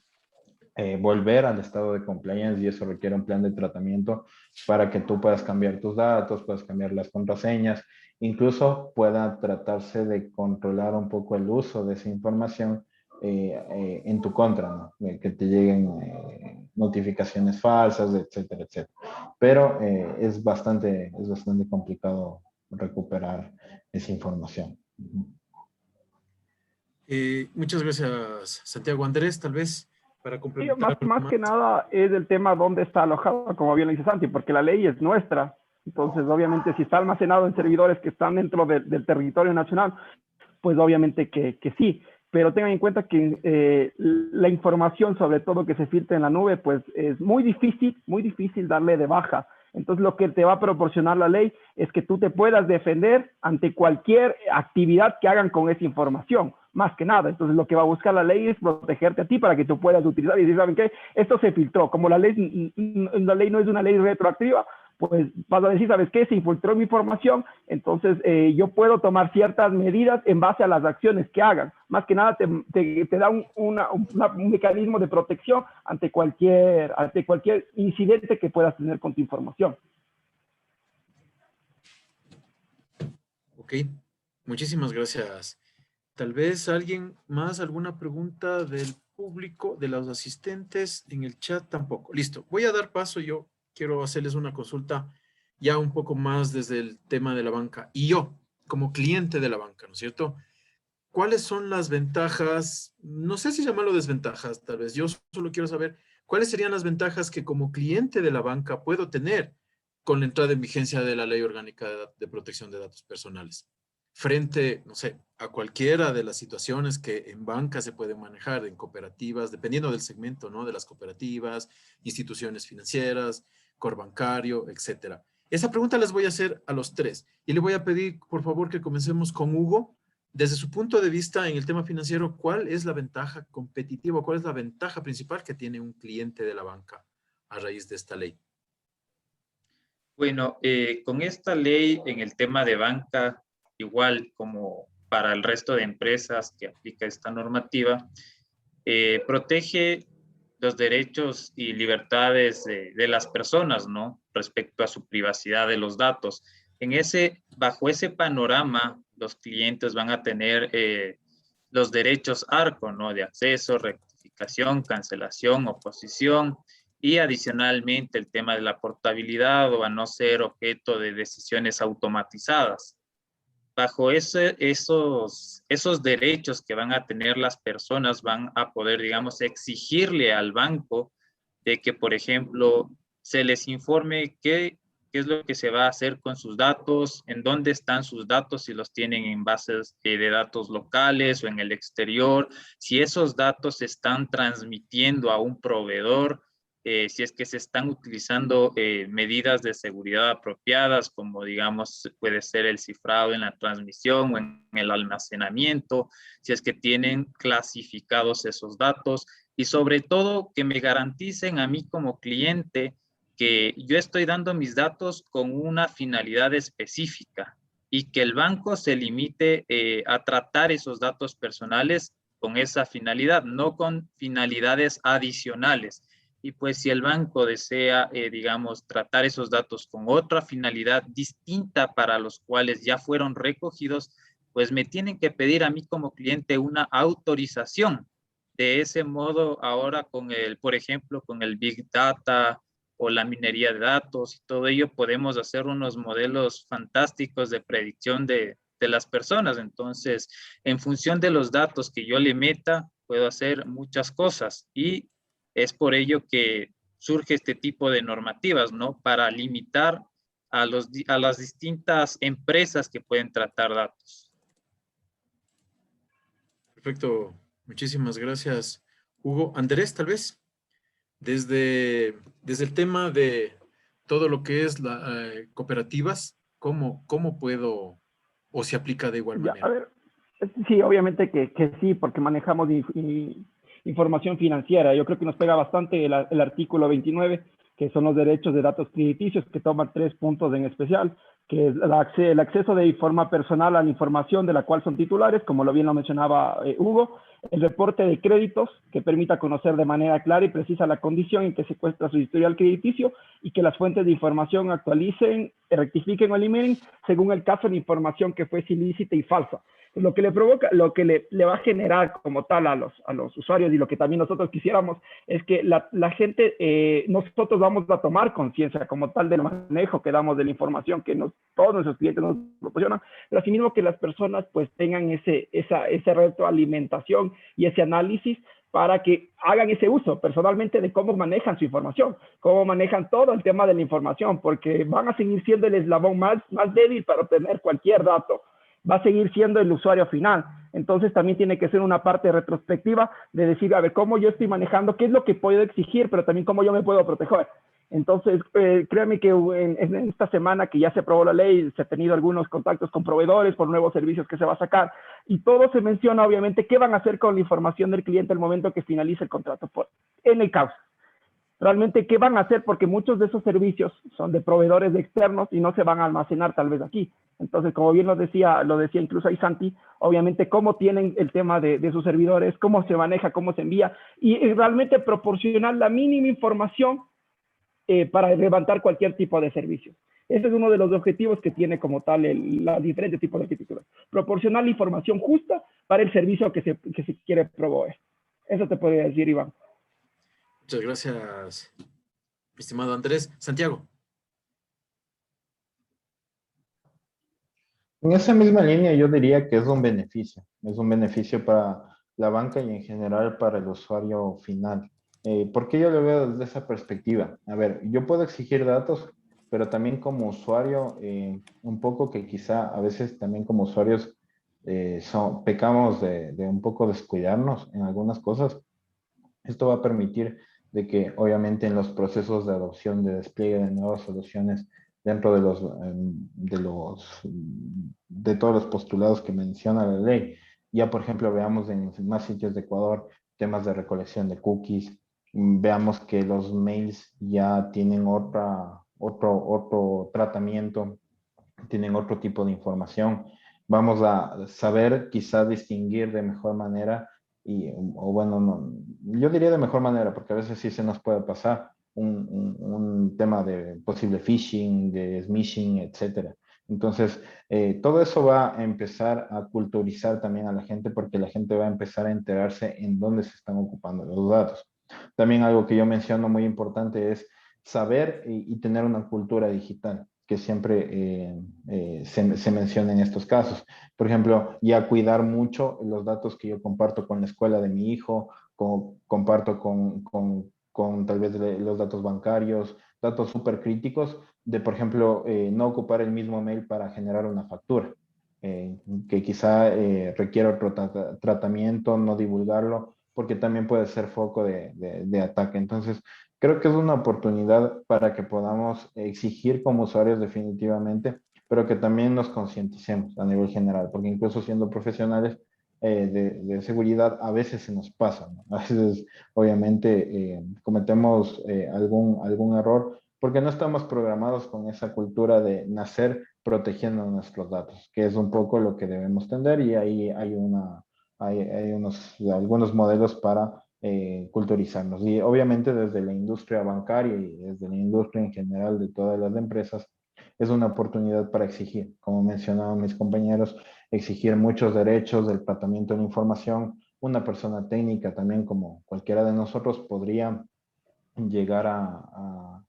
[SPEAKER 4] volver al estado de compliance, y eso requiere un plan de tratamiento para que tú puedas cambiar tus datos, puedas cambiar las contraseñas, incluso pueda tratarse de controlar un poco el uso de esa información en tu contra, ¿no? Que te lleguen notificaciones falsas, etcétera, etcétera. Pero es bastante complicado recuperar esa información.
[SPEAKER 2] Muchas gracias, Santiago. Andrés, tal vez para
[SPEAKER 3] Sí,
[SPEAKER 2] complementar algo
[SPEAKER 3] más
[SPEAKER 2] más.
[SPEAKER 3] que nada es el tema dónde está alojado, como bien lo dice Santi, porque la ley es nuestra. Entonces, obviamente, si está almacenado en servidores que están dentro del territorio nacional, pues obviamente que sí. Pero tengan en cuenta que la información, sobre todo que se filtra en la nube, pues es muy difícil darle de baja. Entonces, lo que te va a proporcionar la ley es que tú te puedas defender ante cualquier actividad que hagan con esa información, más que nada. Entonces, lo que va a buscar la ley es protegerte a ti para que tú puedas utilizar y decir, ¿saben qué? Esto se filtró. Como la ley no es una ley retroactiva, pues vas a decir, ¿sabes qué? Se infiltró mi información, entonces yo puedo tomar ciertas medidas en base a las acciones que hagan. Más que nada te da un mecanismo de protección ante cualquier incidente que puedas tener con tu información.
[SPEAKER 2] Ok, muchísimas gracias. Tal vez alguien más, alguna pregunta del público, de los asistentes en el chat tampoco. Listo, voy a dar paso. Yo quiero hacerles una consulta ya un poco más desde el tema de la banca. Y yo, como cliente de la banca, ¿no es cierto? ¿Cuáles son las ventajas? No sé si llamarlo desventajas, tal vez. Yo solo quiero saber cuáles serían las ventajas que como cliente de la banca puedo tener con la entrada en vigencia de la Ley Orgánica de Protección de Datos Personales. frente, no sé, a cualquiera de las situaciones que en banca se pueden manejar, en cooperativas, dependiendo del segmento, ¿no? De las cooperativas, instituciones financieras, core bancario, etcétera. Esa pregunta les voy a hacer a los tres y le voy a pedir, por favor, que comencemos con Hugo. Desde su punto de vista en el tema financiero, ¿cuál es la ventaja competitiva? ¿Cuál es la ventaja principal que tiene un cliente de la banca a raíz de esta ley?
[SPEAKER 5] Bueno, con esta ley en el tema de banca, igual como para el resto de empresas que aplica esta normativa, protege los derechos y libertades de las personas, ¿no? Respecto a su privacidad de los datos. Bajo ese panorama, los clientes van a tener los derechos ARCO, ¿no? De acceso, rectificación, cancelación, oposición, y adicionalmente el tema de la portabilidad o a no ser objeto de decisiones automatizadas. Bajo esos derechos que van a tener las personas, van a poder, digamos, exigirle al banco de que, por ejemplo, se les informe qué es lo que se va a hacer con sus datos, en dónde están sus datos, si los tienen en bases de datos locales o en el exterior, si esos datos se están transmitiendo a un proveedor, si es que se están utilizando medidas de seguridad apropiadas, como digamos puede ser el cifrado en la transmisión o en el almacenamiento, si es que tienen clasificados esos datos y sobre todo que me garanticen a mí como cliente que yo estoy dando mis datos con una finalidad específica y que el banco se limite a tratar esos datos personales con esa finalidad, no con finalidades adicionales. Y pues si el banco desea, digamos, tratar esos datos con otra finalidad distinta para los cuales ya fueron recogidos, pues me tienen que pedir a mí como cliente una autorización. De ese modo, ahora por ejemplo, con el Big Data o la minería de datos y todo ello, podemos hacer unos modelos fantásticos de predicción de las personas. Entonces, en función de los datos que yo le meta, puedo hacer muchas cosas y es por ello que surge este tipo de normativas, ¿no? Para limitar a las distintas empresas que pueden tratar datos.
[SPEAKER 2] Perfecto. Muchísimas gracias, Hugo. Andrés, tal vez, desde el tema de todo lo que es cooperativas, ¿cómo puedo o se aplica de igual
[SPEAKER 3] Ya, a
[SPEAKER 2] manera?
[SPEAKER 3] ver, sí, obviamente que sí, porque manejamos información financiera. Yo creo que nos pega bastante el artículo 29, que son los derechos de datos crediticios, que toman 3 puntos en especial, que es el acceso de forma personal a la información de la cual son titulares, como bien lo mencionaba Hugo, el reporte de créditos, que permita conocer de manera clara y precisa la condición en que se encuentra su historial crediticio y que las fuentes de información actualicen, rectifiquen o eliminen según el caso de información que fue ilícita y falsa. Lo que le provoca, lo que le va a generar como tal a los usuarios y lo que también nosotros quisiéramos es que la gente, nosotros vamos a tomar conciencia como tal del manejo que damos de la información que todos nuestros clientes nos proporcionan, pero asimismo que las personas pues tengan esa retroalimentación y ese análisis para que hagan ese uso personalmente de cómo manejan su información, cómo manejan todo el tema de la información, porque van a seguir siendo el eslabón más débil para obtener cualquier dato, va a seguir siendo el usuario final. Entonces también tiene que ser una parte retrospectiva de decir, a ver, cómo yo estoy manejando, qué es lo que puedo exigir, pero también cómo yo me puedo proteger. Entonces, créanme que en esta semana que ya se aprobó la ley, se ha tenido algunos contactos con proveedores por nuevos servicios que se va a sacar y todo se menciona, obviamente, qué van a hacer con la información del cliente al momento que finalice el contrato en el caso. Realmente, ¿qué van a hacer? Porque muchos de esos servicios son de proveedores externos y no se van a almacenar tal vez aquí. Entonces, como bien lo decía incluso ahí Santi, obviamente cómo tienen el tema de sus servidores, cómo se maneja, cómo se envía y realmente proporcionar la mínima información para levantar cualquier tipo de servicio. Ese es uno de los objetivos que tiene como tal los diferentes tipos de arquitectura. Proporcionar la información justa para el servicio que se quiere proveer. Eso te podría decir, Iván.
[SPEAKER 2] Muchas gracias, mi estimado Andrés. Santiago.
[SPEAKER 4] En esa misma línea yo diría que es un beneficio para la banca y en general para el usuario final. ¿Por qué yo lo veo desde esa perspectiva? A ver, yo puedo exigir datos pero también como usuario, un poco que quizá a veces también como usuarios pecamos de un poco descuidarnos en algunas cosas. Esto va a permitir de que obviamente en los procesos de adopción, de despliegue de nuevas soluciones dentro de todos los postulados que menciona la ley, ya por ejemplo veamos en más sitios de Ecuador temas de recolección de cookies, veamos que los mails ya tienen otro tratamiento, tienen otro tipo de información. Vamos a saber quizá distinguir de mejor manera o bueno, no, yo diría de mejor manera, porque a veces sí se nos puede pasar un tema de posible phishing, de smishing, etcétera. Entonces, todo eso va a empezar a culturizar también a la gente, porque la gente va a empezar a enterarse en dónde se están ocupando los datos. También algo que yo menciono muy importante es saber y tener una cultura digital que siempre se menciona en estos casos. Por ejemplo, ya cuidar mucho los datos que yo comparto con la escuela de mi hijo, comparto con tal vez los datos bancarios, datos súper críticos, de por ejemplo, no ocupar el mismo mail para generar una factura, que quizá requiera otro tratamiento, no divulgarlo, porque también puede ser foco de ataque. Entonces, creo que es una oportunidad para que podamos exigir como usuarios definitivamente, pero que también nos concienticemos a nivel general, porque incluso siendo profesionales de seguridad a veces se nos pasa, ¿no? A veces obviamente cometemos algún error porque no estamos programados con esa cultura de nacer protegiendo nuestros datos, que es un poco lo que debemos tender y ahí hay algunos modelos para culturizarnos. Y obviamente desde la industria bancaria y desde la industria en general de todas las empresas, es una oportunidad para exigir, como mencionaban mis compañeros, exigir muchos derechos del tratamiento de la información. Una persona técnica también, como cualquiera de nosotros, podría llegar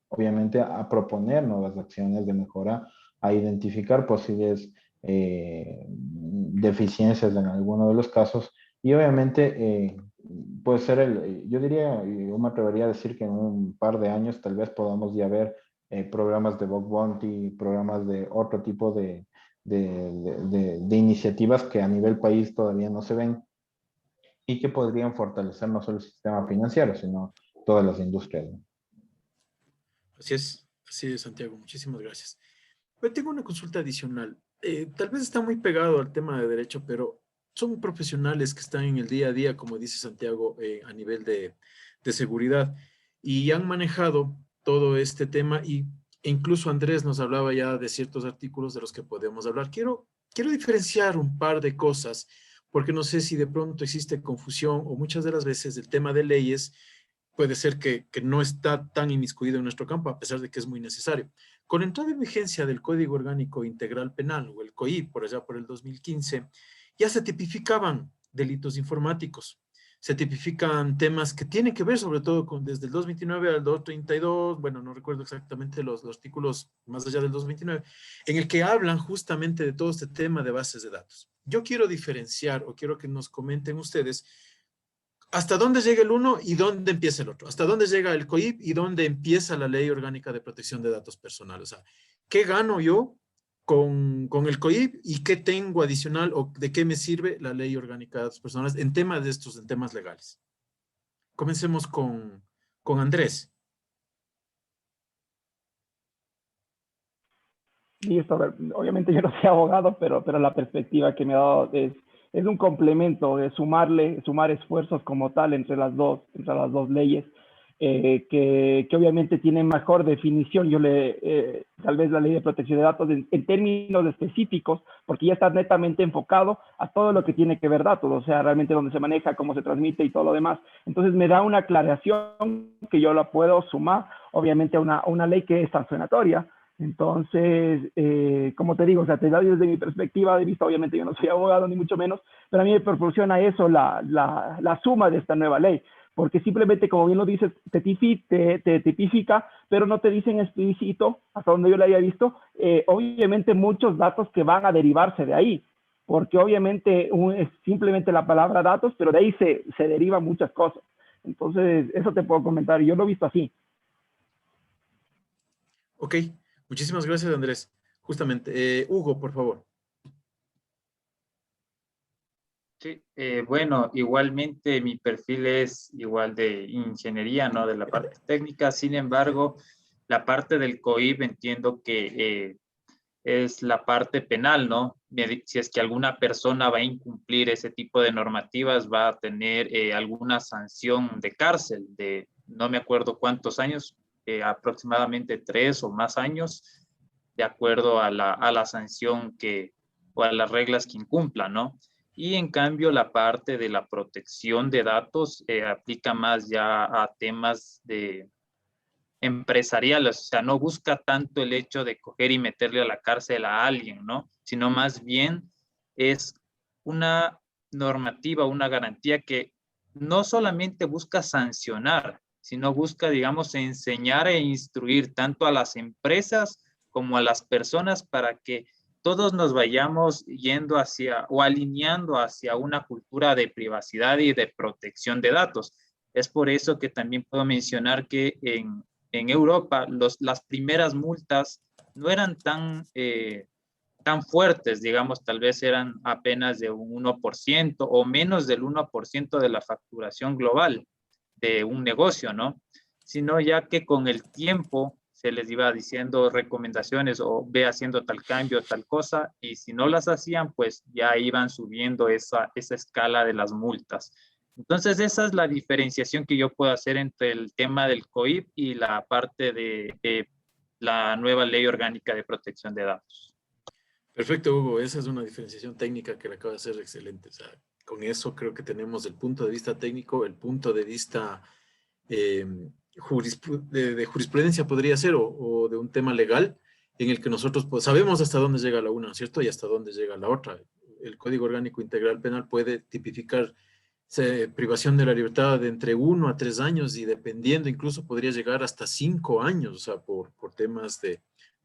[SPEAKER 4] obviamente, a proponer nuevas acciones de mejora, a identificar posibles deficiencias en alguno de los casos y obviamente puede ser yo diría, yo me atrevería a decir que en un par de años tal vez podamos ya ver programas de bug bounty, programas de otro tipo de iniciativas que a nivel país todavía no se ven y que podrían fortalecer no solo el sistema financiero, sino todas las industrias, ¿no?
[SPEAKER 2] Así es, Santiago, muchísimas gracias. Yo tengo una consulta adicional. Tal vez está muy pegado al tema de derecho, pero son profesionales que están en el día a día, como dice Santiago, a nivel de seguridad y han manejado todo este tema e incluso Andrés nos hablaba ya de ciertos artículos de los que podemos hablar. Quiero diferenciar un par de cosas porque no sé si de pronto existe confusión o muchas de las veces el tema de leyes puede ser que no está tan inmiscuido en nuestro campo, a pesar de que es muy necesario. Con la entrada en vigencia del Código Orgánico Integral Penal, o el COIP, por allá por el 2015, ya se tipificaban delitos informáticos. Se tipifican temas que tienen que ver sobre todo desde el 229 al 232, bueno, no recuerdo exactamente los artículos más allá del 229, en el que hablan justamente de todo este tema de bases de datos. Yo quiero diferenciar o quiero que nos comenten ustedes ¿hasta dónde llega el uno y dónde empieza el otro? ¿Hasta dónde llega el COIP y dónde empieza la Ley Orgánica de Protección de Datos Personales? O sea, ¿qué gano yo con el COIP y qué tengo adicional o de qué me sirve la Ley Orgánica de Datos Personales en temas de estos, en temas legales? Comencemos con Andrés.
[SPEAKER 3] Listo, a ver, obviamente yo no soy abogado, pero la perspectiva que me ha dado es un complemento de sumar esfuerzos como tal entre las dos leyes, que obviamente tienen mejor definición. Tal vez la ley de protección de datos en términos específicos, porque ya está netamente enfocado a todo lo que tiene que ver datos, o sea, realmente dónde se maneja, cómo se transmite y todo lo demás. Entonces me da una aclaración que yo la puedo sumar, obviamente, a una ley que es sancionatoria. Entonces, como te digo, o sea, te da desde mi perspectiva de vista, obviamente yo no soy abogado ni mucho menos, pero a mí me proporciona eso la suma de esta nueva ley, porque simplemente, como bien lo dices, te tipifica, pero no te dicen explícito, hasta donde yo lo haya visto, obviamente muchos datos que van a derivarse de ahí, porque obviamente es simplemente la palabra datos, pero de ahí se derivan muchas cosas. Entonces, eso te puedo comentar, yo lo he visto así.
[SPEAKER 2] Ok, Muchísimas gracias, Andrés. Justamente, Hugo, por favor.
[SPEAKER 5] Sí, bueno, igualmente mi perfil es igual de ingeniería, ¿no? De la parte técnica. Sin embargo, la parte del COIP entiendo que es la parte penal, ¿no? Si es que alguna persona va a incumplir ese tipo de normativas, va a tener alguna sanción de cárcel de no me acuerdo cuántos años, aproximadamente 3 o más años, de acuerdo a la sanción o a las reglas que incumpla, ¿no? Y en cambio, la parte de la protección de datos aplica más ya a temas de empresariales, o sea, no busca tanto el hecho de coger y meterle a la cárcel a alguien, ¿no? Sino más bien es una normativa, una garantía que no solamente busca sancionar, sino busca, digamos, enseñar e instruir tanto a las empresas como a las personas para que todos nos vayamos yendo hacia o alineando hacia una cultura de privacidad y de protección de datos. Es por eso que también puedo mencionar que en Europa las primeras multas no eran tan fuertes, digamos, tal vez eran apenas de un 1% o menos del 1% de la facturación global de un negocio, ¿no? Sino ya que con el tiempo se les iba diciendo recomendaciones o ve haciendo tal cambio, tal cosa, y si no las hacían, pues ya iban subiendo esa escala de las multas. Entonces, esa es la diferenciación que yo puedo hacer entre el tema del COIP y la parte de la nueva ley orgánica de protección de datos.
[SPEAKER 2] Perfecto, Hugo. Esa es una diferenciación técnica que le acaba de hacer excelente. O sea, con eso creo que tenemos el punto de vista técnico, el punto de vista eh, de jurisprudencia podría ser, o de un tema legal en el que nosotros pues, sabemos hasta dónde llega la una, ¿no es cierto? Y hasta dónde llega la otra. El Código Orgánico Integral Penal puede tipificar privación de la libertad de entre 1 a 3 años y dependiendo incluso podría llegar hasta 5 años, o sea, por temas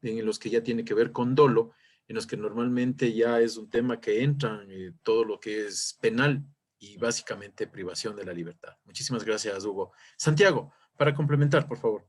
[SPEAKER 2] en los que ya tiene que ver con dolo, en los que normalmente ya es un tema que entra en todo lo que es penal y básicamente privación de la libertad. Muchísimas gracias, Hugo. Santiago, para complementar, por favor.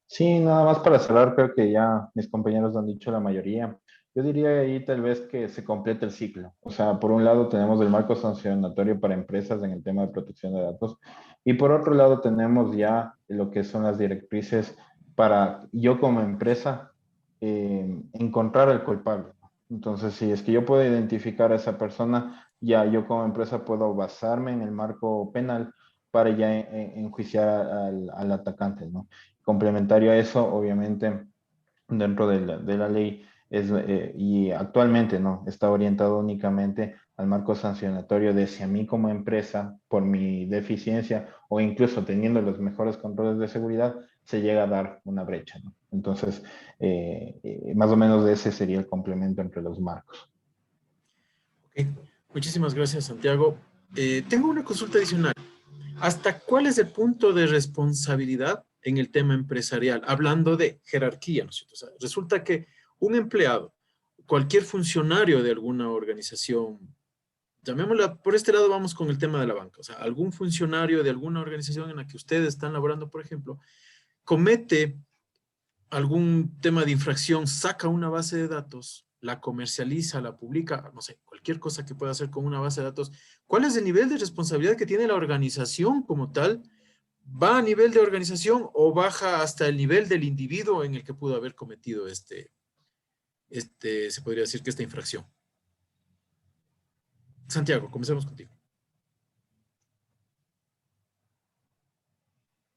[SPEAKER 4] Sí, nada más para cerrar, creo que ya mis compañeros han dicho la mayoría. Yo diría ahí tal vez que se complete el ciclo. O sea, por un lado tenemos el marco sancionatorio para empresas en el tema de protección de datos y por otro lado tenemos ya lo que son las directrices para yo como empresa encontrar al culpable. Entonces, si es que yo puedo identificar a esa persona, ya yo como empresa puedo basarme en el marco penal para ya enjuiciar al atacante, ¿no? Complementario a eso, obviamente, dentro de la ley y actualmente no, está orientado únicamente al marco sancionatorio de si a mí como empresa, por mi deficiencia o incluso teniendo los mejores controles de seguridad, se llega a dar una brecha, ¿no? Entonces, más o menos ese sería el complemento entre los marcos.
[SPEAKER 2] Okay. Muchísimas gracias, Santiago. Tengo una consulta adicional. ¿Hasta cuál es el punto de responsabilidad en el tema empresarial? Hablando de jerarquía, ¿no es cierto? O sea, resulta que un empleado, cualquier funcionario de alguna organización, llamémosla, por este lado vamos con el tema de la banca, o sea, algún funcionario de alguna organización en la que ustedes están laborando, por ejemplo, comete algún tema de infracción, saca una base de datos, la comercializa, la publica, no sé, cualquier cosa que pueda hacer con una base de datos, ¿cuál es el nivel de responsabilidad que tiene la organización como tal? ¿Va a nivel de organización o baja hasta el nivel del individuo en el que pudo haber cometido se podría decir que esta infracción? Santiago, comencemos contigo.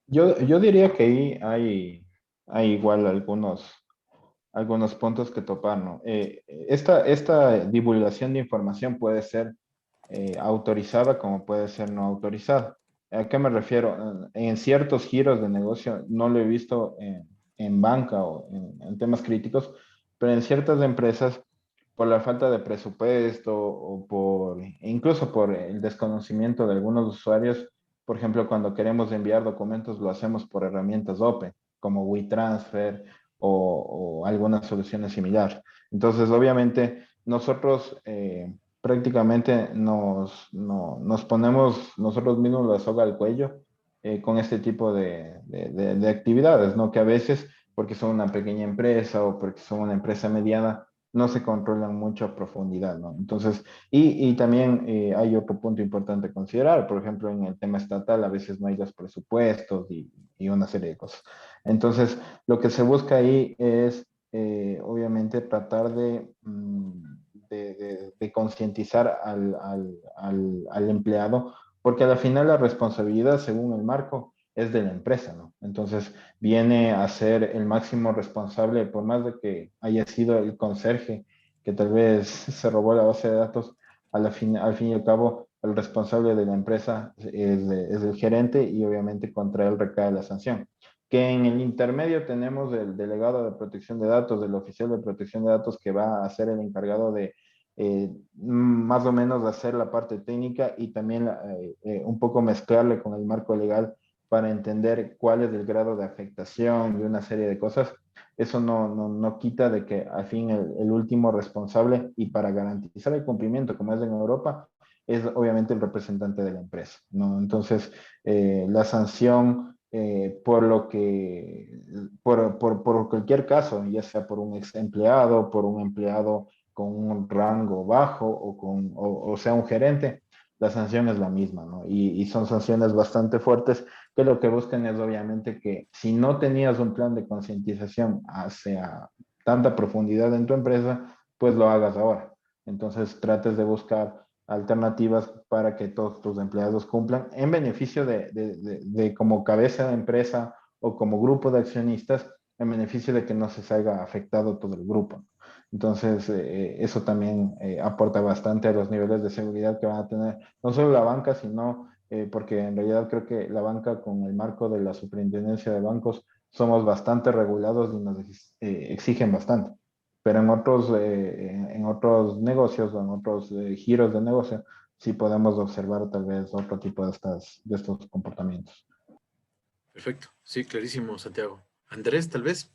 [SPEAKER 4] Yo diría que ahí hay igual algunos puntos que topar, ¿no? Esta divulgación de información puede ser autorizada como puede ser no autorizada. ¿A qué me refiero? En ciertos giros de negocio, no lo he visto en banca o en temas críticos, pero en ciertas empresas, por la falta de presupuesto o incluso por el desconocimiento de algunos usuarios, por ejemplo, cuando queremos enviar documentos, lo hacemos por herramientas open, como WeTransfer o algunas soluciones similares. Entonces, obviamente, nosotros prácticamente nos ponemos nosotros mismos la soga al cuello con este tipo de actividades, ¿no? Que a veces porque son una pequeña empresa o porque son una empresa mediana, no se controlan mucho a profundidad, ¿no? Entonces, y también hay otro punto importante a considerar, por ejemplo, en el tema estatal a veces no hay los presupuestos y una serie de cosas. Entonces, lo que se busca ahí es, obviamente, tratar de concientizar al empleado, porque al final la responsabilidad, según el marco, es de la empresa, ¿no? Entonces, viene a ser el máximo responsable, por más de que haya sido el conserje que tal vez se robó la base de datos, al fin y al cabo, el responsable de la empresa es el gerente y obviamente contra él recae la sanción. Que en el intermedio tenemos el delegado de protección de datos, del oficial de protección de datos que va a ser el encargado de más o menos hacer la parte técnica y también un poco mezclarle con el marco legal para entender cuál es el grado de afectación y una serie de cosas. Eso no quita de que al fin el último responsable y para garantizar el cumplimiento, como es en Europa, es obviamente el representante de la empresa, ¿no? Entonces, la sanción por cualquier caso, ya sea por un ex empleado, por un empleado con un rango bajo o sea un gerente, la sanción es la misma, ¿no? Y son sanciones bastante fuertes que lo que buscan es obviamente que si no tenías un plan de concientización hacia tanta profundidad en tu empresa, pues lo hagas ahora. Entonces trates de buscar alternativas para que todos tus empleados cumplan en beneficio de como cabeza de empresa o como grupo de accionistas, en beneficio de que no se salga afectado todo el grupo. Entonces, eso también aporta bastante a los niveles de seguridad que van a tener no solo la banca, sino porque en realidad creo que la banca con el marco de la superintendencia de bancos somos bastante regulados y nos exigen bastante. Pero en otros negocios o en otros giros de negocio, sí podemos observar tal vez otro tipo de estos comportamientos.
[SPEAKER 2] Perfecto. Sí, clarísimo, Santiago. Andrés, tal vez,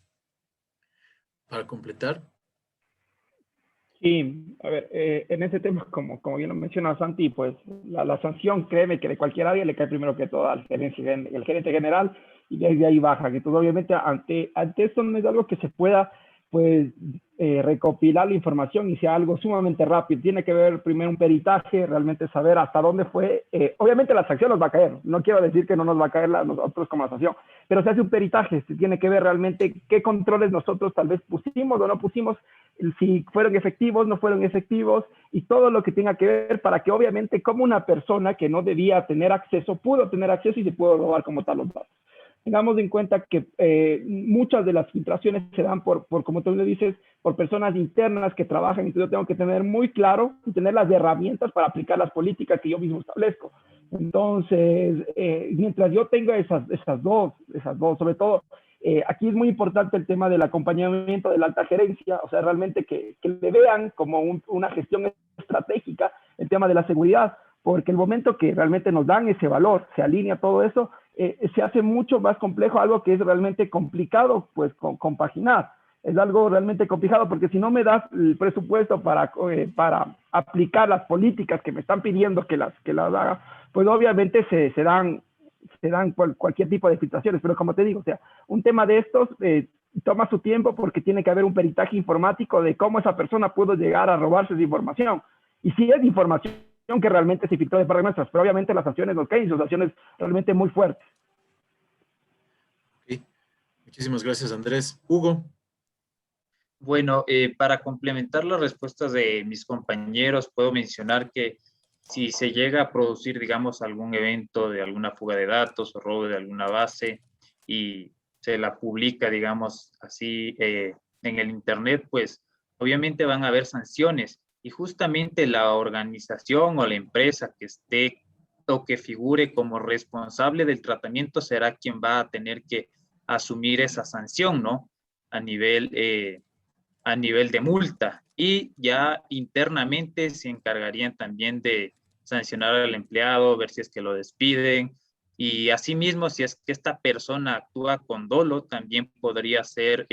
[SPEAKER 2] para completar.
[SPEAKER 3] Sí, a ver, en ese tema, como bien lo menciona Santi, pues la sanción, créeme que de cualquier área le cae primero que todo al el gerente general y desde ahí baja. Que todo obviamente ante esto no es algo que se pueda pues recopilar la información y sea algo sumamente rápido. Tiene que ver primero un peritaje, realmente saber hasta dónde fue. Obviamente la sanción nos va a caer, no quiero decir que no nos va a caer nosotros como sanción, pero se hace un peritaje, se tiene que ver realmente qué controles nosotros tal vez pusimos o no pusimos, si fueron efectivos, no fueron efectivos y todo lo que tenga que ver para que obviamente como una persona que no debía tener acceso, pudo tener acceso y se pudo robar como tal los datos. Tengamos en cuenta que muchas de las filtraciones se dan por, como tú le dices, por personas internas que trabajan, entonces yo tengo que tener muy claro y tener las herramientas para aplicar las políticas que yo mismo establezco. Entonces, mientras yo tenga esas dos, sobre todo, aquí es muy importante el tema del acompañamiento de la alta gerencia, o sea, realmente que le vean como una gestión estratégica el tema de la seguridad, porque el momento que realmente nos dan ese valor, se alinea todo eso, se hace mucho más complejo, algo que es realmente complicado, pues, compaginar. Es algo realmente complicado porque si no me das el presupuesto para aplicar las políticas que me están pidiendo que las haga, pues obviamente se dan cualquier tipo de filtraciones. Pero como te digo, o sea, un tema de estos toma su tiempo porque tiene que haber un peritaje informático de cómo esa persona pudo llegar a robarse esa información. Y si es información que realmente se filtró de parte nuestras, pero obviamente las sanciones nos caen, son sanciones realmente muy fuertes.
[SPEAKER 2] Okay. Muchísimas gracias, Andrés. Hugo.
[SPEAKER 5] Bueno, para complementar las respuestas de mis compañeros, puedo mencionar que si se llega a producir, digamos, algún evento de alguna fuga de datos o robo de alguna base y se la publica, digamos, así en el Internet, pues obviamente van a haber sanciones y justamente la organización o la empresa que esté o que figure como responsable del tratamiento será quien va a tener que asumir esa sanción, ¿no? A nivel de multa y ya internamente se encargarían también de sancionar al empleado, ver si es que lo despiden y asimismo si es que esta persona actúa con dolo también podría ser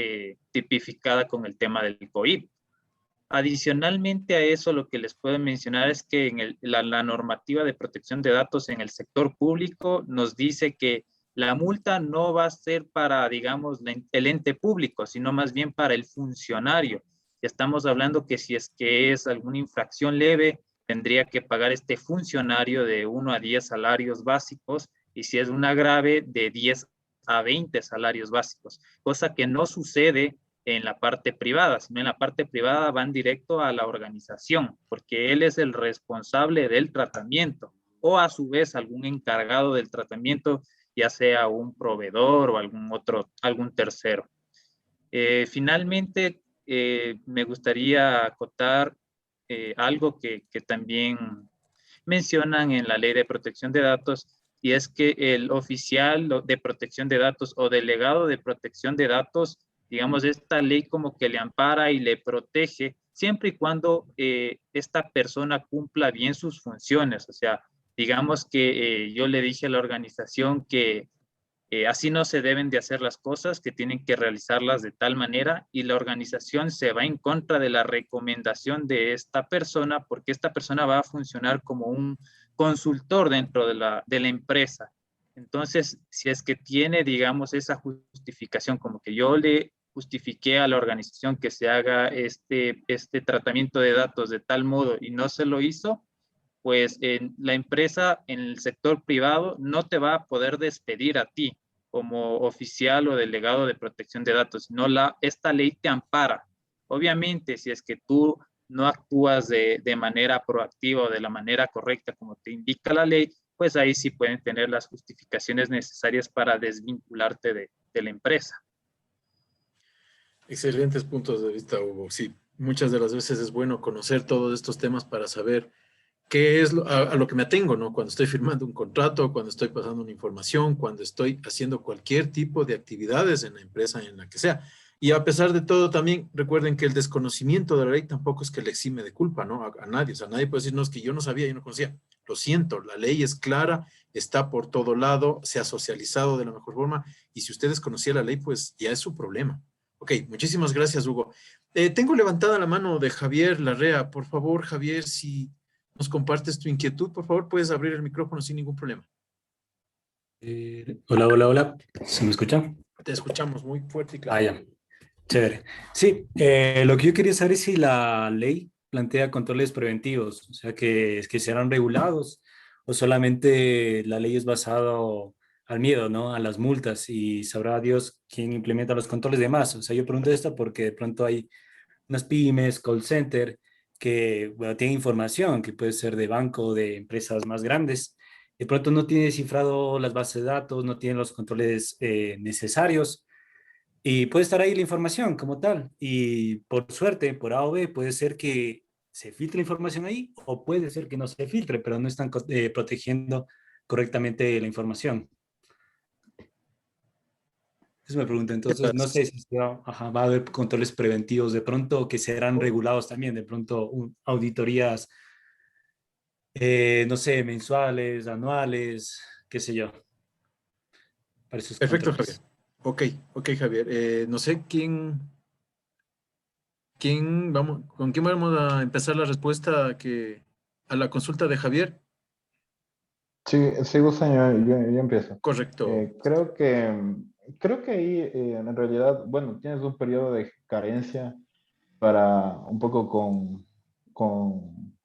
[SPEAKER 5] tipificada con el tema del COIP. Adicionalmente a eso, lo que les puedo mencionar es que en la normativa de protección de datos en el sector público nos dice que la multa no va a ser para, digamos, el ente público, sino más bien para el funcionario. Estamos hablando que si es que es alguna infracción leve, tendría que pagar este funcionario de 1 a 10 salarios básicos, y si es una grave, de 10 a 20 salarios básicos, cosa que no sucede en la parte privada, sino en la parte privada van directo a la organización, porque él es el responsable del tratamiento, o a su vez algún encargado del tratamiento, ya sea un proveedor o algún tercero. Finalmente, me gustaría acotar algo que también mencionan en la Ley de Protección de Datos, y es que el oficial de protección de datos o delegado de protección de datos, digamos, esta ley como que le ampara y le protege siempre y cuando esta persona cumpla bien sus funciones. O sea, digamos que yo le dije a la organización que así no se deben de hacer las cosas, que tienen que realizarlas de tal manera, y la organización se va en contra de la recomendación de esta persona, porque esta persona va a funcionar como un consultor dentro de la empresa. Entonces, si es que tiene, digamos, esa justificación, como que yo le justifiqué a la organización que se haga este tratamiento de datos de tal modo y no se lo hizo, pues en la empresa, en el sector privado, no te va a poder despedir a ti como oficial o delegado de protección de datos, no esta ley te ampara. Obviamente, si es que tú no actúas de manera proactiva o de la manera correcta como te indica la ley, pues ahí sí pueden tener las justificaciones necesarias para desvincularte de la empresa.
[SPEAKER 2] Excelentes puntos de vista, Hugo. Sí, muchas de las veces es bueno conocer todos estos temas para saber qué es a lo que me atengo, ¿no? Cuando estoy firmando un contrato, cuando estoy pasando una información, cuando estoy haciendo cualquier tipo de actividades en la empresa en la que sea. Y a pesar de todo, también recuerden que el desconocimiento de la ley tampoco es que le exime de culpa, ¿no? A nadie. O sea, nadie puede decir, no, es que yo no sabía, yo no conocía. Lo siento, la ley es clara, está por todo lado, se ha socializado de la mejor forma, y si ustedes conocían la ley, pues ya es su problema. Ok, muchísimas gracias, Hugo. Tengo levantada la mano de Javier Larrea. Por favor, Javier, si nos compartes tu inquietud, por favor, puedes abrir el micrófono sin ningún problema.
[SPEAKER 7] Hola, hola, hola. ¿Se me escucha?
[SPEAKER 2] Te escuchamos muy fuerte y
[SPEAKER 7] Ah,
[SPEAKER 2] claro.
[SPEAKER 7] ya. Chévere. Sí, lo que yo quería saber es si la ley plantea controles preventivos, o sea, que serán regulados o solamente la ley es basado al miedo, ¿no? A las multas y sabrá Dios quién implementa los controles de más. O sea, yo pregunto esto porque de pronto hay unas pymes, call center, que bueno, tienen información que puede ser de banco, de empresas más grandes. De pronto no tiene descifrado las bases de datos, no tiene los controles necesarios y puede estar ahí la información como tal. Y por suerte, por A o B, puede ser que se filtre información ahí o puede ser que no se filtre, pero no están protegiendo correctamente la información. Eso me pregunta. Entonces, no sé si ajá, va a haber controles preventivos de pronto que serán regulados también, de pronto auditorías, no sé, mensuales, anuales, qué sé yo, para esos
[SPEAKER 2] Perfecto, Javier.
[SPEAKER 7] controles.
[SPEAKER 2] Ok, Javier. No sé con quién vamos a empezar la respuesta a la consulta de Javier.
[SPEAKER 4] Sí, sí, gusta, yo empiezo.
[SPEAKER 2] Correcto.
[SPEAKER 4] Creo que ahí en realidad, bueno, tienes un periodo de carencia para un poco con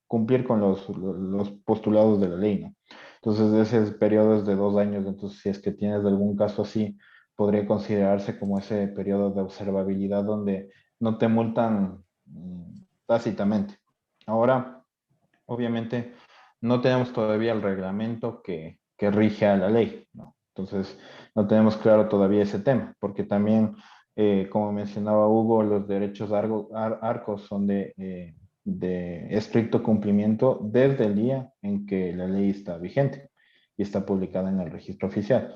[SPEAKER 4] cumplir con los postulados de la ley, ¿no? Entonces, ese periodo es de 2 años, entonces si es que tienes algún caso así, podría considerarse como ese periodo de observabilidad donde no te multan tácitamente. Ahora, obviamente, no tenemos todavía el reglamento que rige a la ley, ¿no? Entonces, no tenemos claro todavía ese tema, porque también, como mencionaba Hugo, los derechos arcos son de estricto cumplimiento desde el día en que la ley está vigente y está publicada en el registro oficial.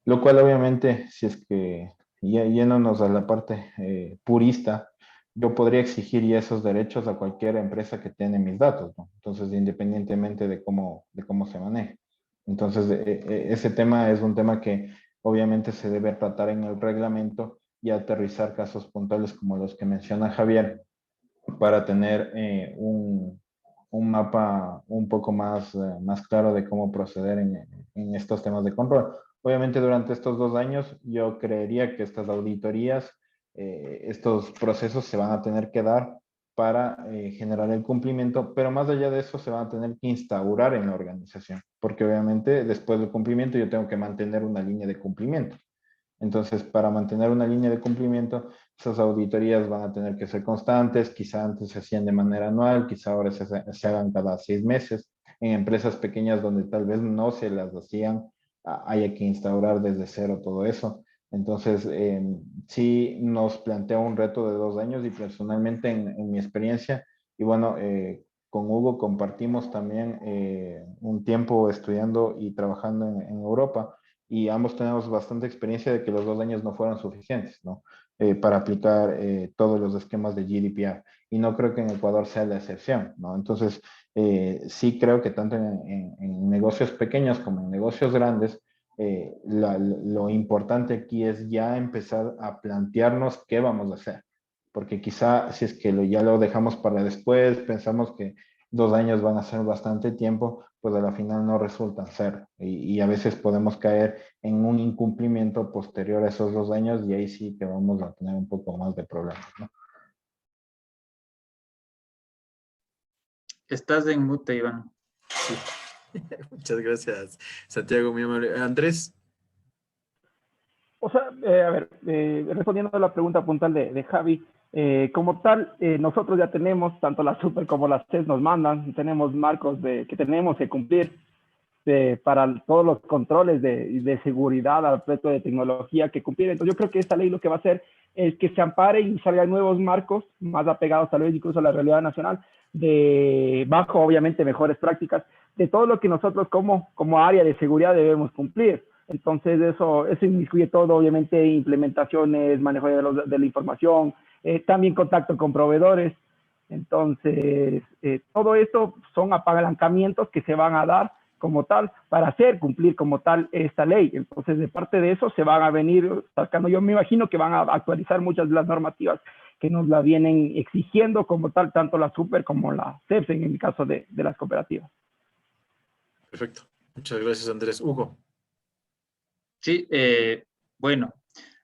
[SPEAKER 4] Lo cual obviamente, si es que yéndonos a la parte purista, yo podría exigir ya esos derechos a cualquier empresa que tiene mis datos, ¿no? Entonces, independientemente de cómo se maneje. Entonces, ese tema es un tema que obviamente se debe tratar en el reglamento y aterrizar casos puntuales como los que menciona Javier para tener un mapa un poco más claro de cómo proceder en estos temas de control. Obviamente durante estos 2 años yo creería que estas auditorías, estos procesos se van a tener que dar para generar el cumplimiento, pero más allá de eso se van a tener que instaurar en la organización, porque obviamente después del cumplimiento yo tengo que mantener una línea de cumplimiento. Entonces, para mantener una línea de cumplimiento, esas auditorías van a tener que ser constantes, quizá antes se hacían de manera anual, quizá ahora se hagan cada 6 meses. En empresas pequeñas donde tal vez no se las hacían, haya que instaurar desde cero todo eso. Entonces, sí nos plantea un reto de 2 años y personalmente en mi experiencia, y bueno, con Hugo compartimos también un tiempo estudiando y trabajando en Europa y ambos tenemos bastante experiencia de que los 2 años no fueron suficientes, ¿no? Para aplicar todos los esquemas de GDPR. Y no creo que en Ecuador sea la excepción, ¿no? Entonces, sí creo que tanto en negocios pequeños como en negocios grandes, lo importante aquí es ya empezar a plantearnos qué vamos a hacer. Porque quizá si es que ya lo dejamos para después, pensamos que 2 años van a ser bastante tiempo, pues a la final no resultan ser. Y a veces podemos caer en un incumplimiento posterior a esos 2 años y ahí sí que vamos a tener un poco más de problemas, ¿no?
[SPEAKER 5] Estás en mute, Iván.
[SPEAKER 2] Sí. Muchas gracias, Santiago, mi amable. Andrés.
[SPEAKER 3] O sea, a ver, respondiendo a la pregunta puntual de Javi, como tal, nosotros ya tenemos, tanto la Super como las CES nos mandan, tenemos marcos que tenemos que cumplir para todos los controles de seguridad al respecto de tecnología que cumplir. Entonces yo creo que esta ley lo que va a hacer es que se ampare y salgan nuevos marcos más apegados tal vez incluso a la realidad nacional, bajo obviamente mejores prácticas, de todo lo que nosotros como área de seguridad debemos cumplir. Entonces eso incluye todo, obviamente, implementaciones, manejo de la información, también contacto con proveedores. Entonces, todo esto son apalancamientos que se van a dar como tal para hacer cumplir como tal esta ley. Entonces, de parte de eso se van a venir sacando, yo me imagino que van a actualizar muchas de las normativas que nos la vienen exigiendo como tal, tanto la Super como la CEPS en el caso de las cooperativas.
[SPEAKER 2] Perfecto. Muchas gracias, Andrés. Hugo.
[SPEAKER 5] Sí, bueno,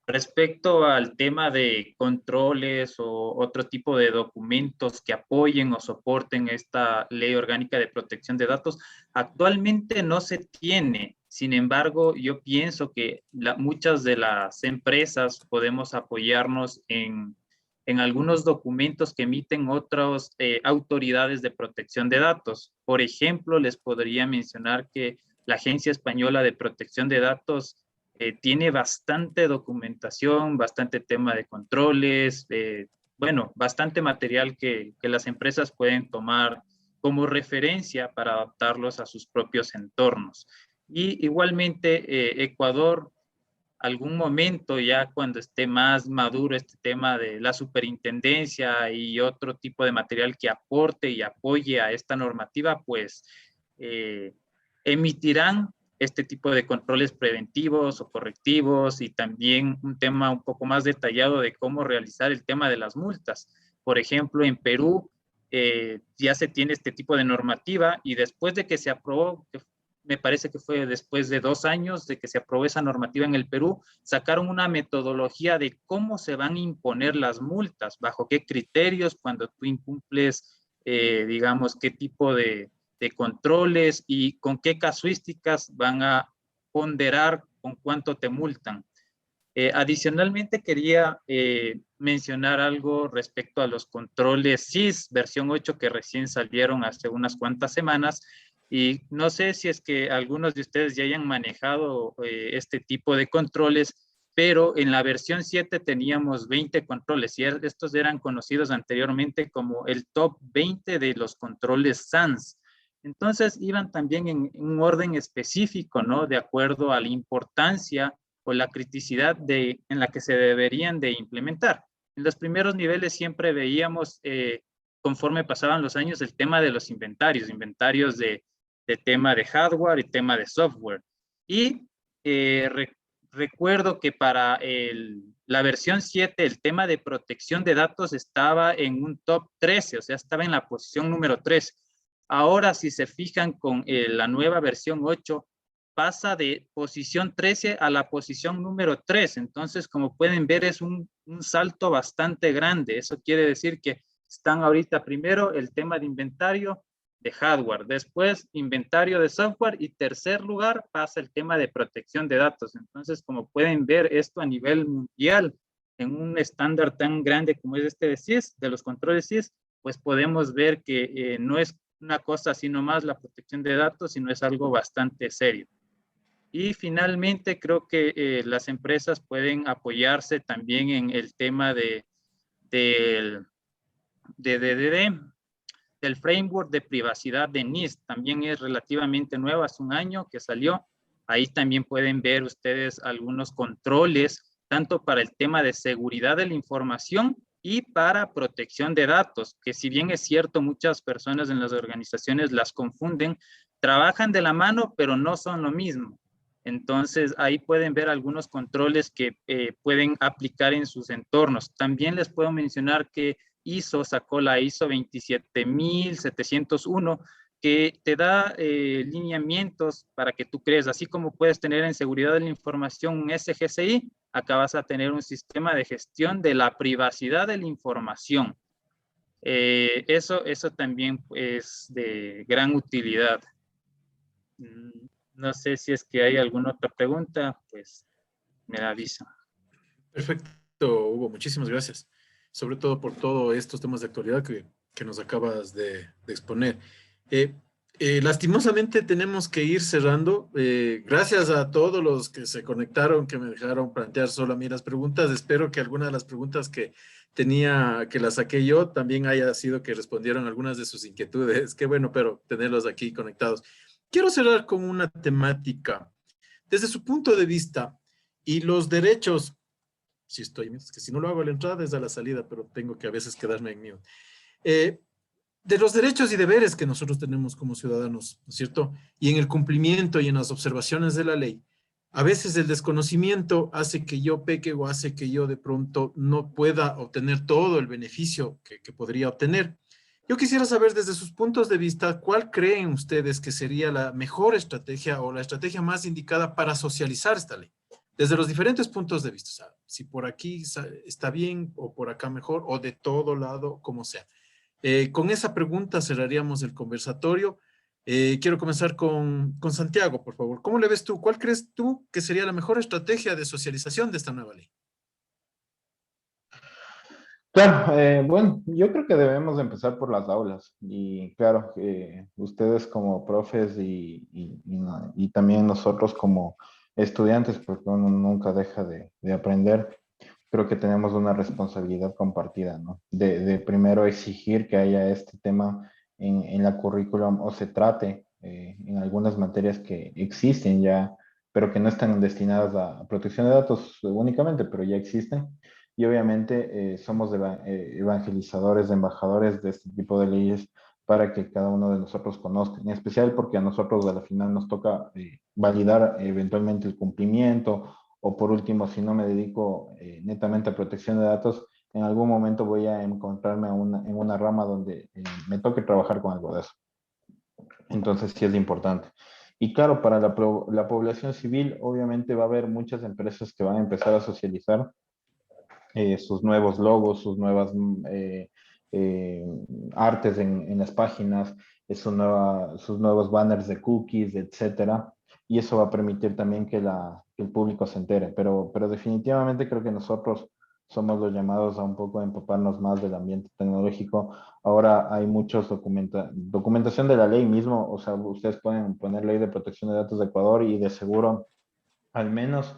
[SPEAKER 5] respecto al tema de controles o otro tipo de documentos que apoyen o soporten esta ley orgánica de protección de datos, actualmente no se tiene. Sin embargo, yo pienso que muchas de las empresas podemos apoyarnos en algunos documentos que emiten otras autoridades de protección de datos. Por ejemplo, les podría mencionar que la Agencia Española de Protección de Datos tiene bastante documentación, bastante tema de controles, bueno, bastante material que las empresas pueden tomar como referencia para adaptarlos a sus propios entornos. Y igualmente, Ecuador, algún momento ya cuando esté más maduro este tema de la superintendencia y otro tipo de material que aporte y apoye a esta normativa, pues emitirán este tipo de controles preventivos o correctivos y también un tema un poco más detallado de cómo realizar el tema de las multas. Por ejemplo, en Perú ya se tiene este tipo de normativa y después de que se aprobó, me parece que fue después de 2 años de que se aprobó esa normativa en el Perú, sacaron una metodología de cómo se van a imponer las multas, bajo qué criterios, cuando tú incumples, digamos, qué tipo de controles y con qué casuísticas van a ponderar con cuánto te multan. Adicionalmente, quería mencionar algo respecto a los controles SIS versión 8 que recién salieron hace unas cuantas semanas. Y no sé si es que algunos de ustedes ya hayan manejado este tipo de controles, pero en la versión 7 teníamos 20 controles y estos eran conocidos anteriormente como el top 20 de los controles SANS. Entonces iban también en un orden específico, ¿no? De acuerdo a la importancia o la criticidad en la que se deberían de implementar. En los primeros niveles siempre veíamos, conforme pasaban los años, el tema de los inventarios de tema de hardware y tema de software. Y recuerdo que para la versión 7, el tema de protección de datos estaba en un top 13, o sea, estaba en la posición número 3. Ahora, si se fijan con la nueva versión 8, pasa de posición 13 a la posición número 3. Entonces, como pueden ver, es un salto bastante grande. Eso quiere decir que están ahorita primero el tema de inventario de hardware, después inventario de software y tercer lugar pasa el tema de protección de datos. Entonces, como pueden ver, esto a nivel mundial, en un estándar tan grande como es este de CIS, de los controles CIS, pues podemos ver que no es una cosa así nomás la protección de datos, sino es algo bastante serio. Y finalmente creo que las empresas pueden apoyarse también en el tema del framework de privacidad de NIST. También es relativamente nuevo, hace un año que salió. Ahí también pueden ver ustedes algunos controles, tanto para el tema de seguridad de la información y para protección de datos, que si bien es cierto, muchas personas en las organizaciones las confunden, trabajan de la mano, pero no son lo mismo. Entonces, ahí pueden ver algunos controles que pueden aplicar en sus entornos. También les puedo mencionar que ISO sacó la ISO 27701, que te da lineamientos para que tú crees, así como puedes tener en seguridad de la información un SGCI, acá vas a tener un sistema de gestión de la privacidad de la información. Eso también es de gran utilidad. No sé si es que hay alguna otra pregunta, pues me la avisan.
[SPEAKER 2] Perfecto, Hugo, muchísimas gracias. Sobre todo por todos estos temas de actualidad que nos acabas de exponer. Lastimosamente tenemos que ir cerrando. Gracias a todos los que se conectaron, que me dejaron plantear solo a mí las preguntas. Espero que algunas de las preguntas que tenía, que las saqué yo, también haya sido que respondieron algunas de sus inquietudes. Qué bueno, pero tenerlos aquí conectados. Quiero cerrar con una temática. Desde su punto de vista y los derechos, si estoy, es que si no lo hago a la entrada es a la salida, pero tengo que a veces quedarme en mute. De los derechos y deberes que nosotros tenemos como ciudadanos, ¿no es cierto? Y en el cumplimiento y en las observaciones de la ley, a veces el desconocimiento hace que yo peque o hace que yo de pronto no pueda obtener todo el beneficio que podría obtener. Yo quisiera saber desde sus puntos de vista, ¿cuál creen ustedes que sería la mejor estrategia o la estrategia más indicada para socializar esta ley? Desde los diferentes puntos de vista, o sea, si por aquí está bien o por acá mejor o de todo lado, como sea. Con esa pregunta cerraríamos el conversatorio. Quiero comenzar con Santiago, por favor. ¿Cómo le ves tú? ¿Cuál crees tú que sería la mejor estrategia de socialización de esta nueva ley?
[SPEAKER 4] Claro, bueno, yo creo que debemos de empezar por las aulas y claro, ustedes como profes y también nosotros como estudiantes, porque uno nunca deja de aprender, creo que tenemos una responsabilidad compartida, ¿no? De primero exigir que haya este tema en la currículum o se trate en algunas materias que existen ya, pero que no están destinadas a protección de datos únicamente, pero ya existen. Y obviamente somos evangelizadores, embajadores de este tipo de leyes para que cada uno de nosotros conozca, en especial porque a nosotros a la final nos toca validar eventualmente el cumplimiento o por último, si no me dedico netamente a protección de datos, en algún momento voy a encontrarme en una rama donde me toque trabajar con algo de eso. Entonces sí es importante. Y claro, para la población civil, obviamente va a haber muchas empresas que van a empezar a socializar sus nuevos logos, sus nuevas artes en las páginas, sus nuevos banners de cookies, etcétera. Y eso va a permitir también que el público se entere. Pero definitivamente creo que nosotros somos los llamados a un poco empaparnos más del ambiente tecnológico. Ahora hay muchos documentación de la ley mismo, o sea, ustedes pueden poner ley de protección de datos de Ecuador y de seguro al menos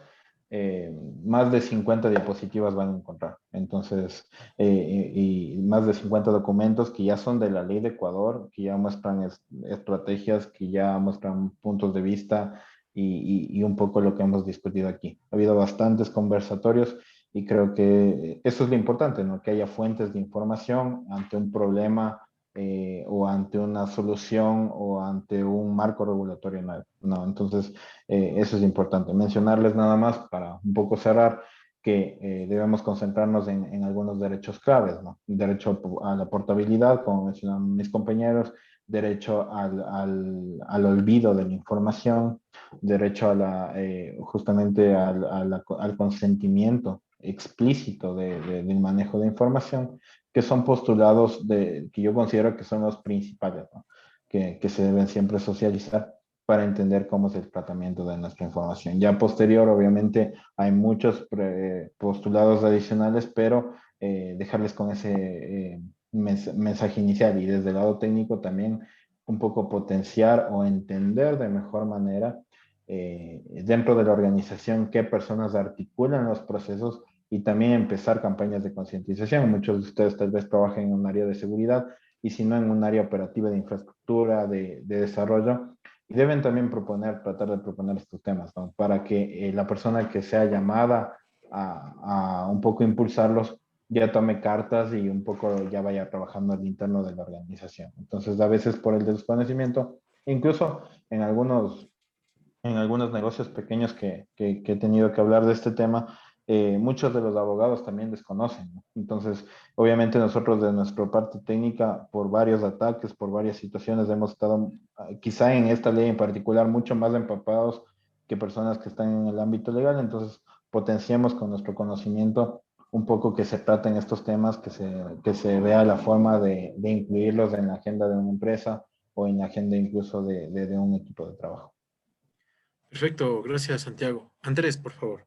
[SPEAKER 4] más de 50 diapositivas van a encontrar. Entonces, y más de 50 documentos que ya son de la ley de Ecuador, que ya muestran estrategias, que ya muestran puntos de vista y un poco lo que hemos discutido aquí. Ha habido bastantes conversatorios y creo que eso es lo importante, ¿no? Que haya fuentes de información ante un problema o ante una solución o ante un marco regulatorio nuevo, ¿no? Entonces, eso es importante. Mencionarles nada más para un poco cerrar que debemos concentrarnos en algunos derechos claves, ¿no? Derecho a la portabilidad, como mencionan mis compañeros, derecho al olvido de la información, derecho justamente al consentimiento explícito del manejo de información, que son postulados que yo considero que son los principales, ¿no? Que se deben siempre socializar para entender cómo es el tratamiento de nuestra información. Ya posterior, obviamente, hay muchos postulados adicionales, pero dejarles con ese mensaje inicial, y desde el lado técnico también un poco potenciar o entender de mejor manera dentro de la organización qué personas articulan los procesos, y también empezar campañas de concientización. Muchos de ustedes tal vez trabajen en un área de seguridad, y si no en un área operativa de infraestructura, de desarrollo, y deben también tratar de proponer estos temas, ¿no? Para que la persona que sea llamada a un poco impulsarlos ya tome cartas y un poco ya vaya trabajando al interno de la organización. Entonces, a veces por el desconocimiento, incluso en algunos negocios pequeños que he tenido que hablar de este tema, muchos de los abogados también desconocen, ¿no? Entonces, obviamente nosotros de nuestra parte técnica, por varios ataques, por varias situaciones, hemos estado, quizá en esta ley en particular, mucho más empapados que personas que están en el ámbito legal. Entonces, potenciemos con nuestro conocimiento un poco que se traten estos temas, que se vea la forma de incluirlos en la agenda de una empresa o en la agenda incluso de un equipo de trabajo.
[SPEAKER 2] Perfecto, gracias Santiago. Andrés, por favor.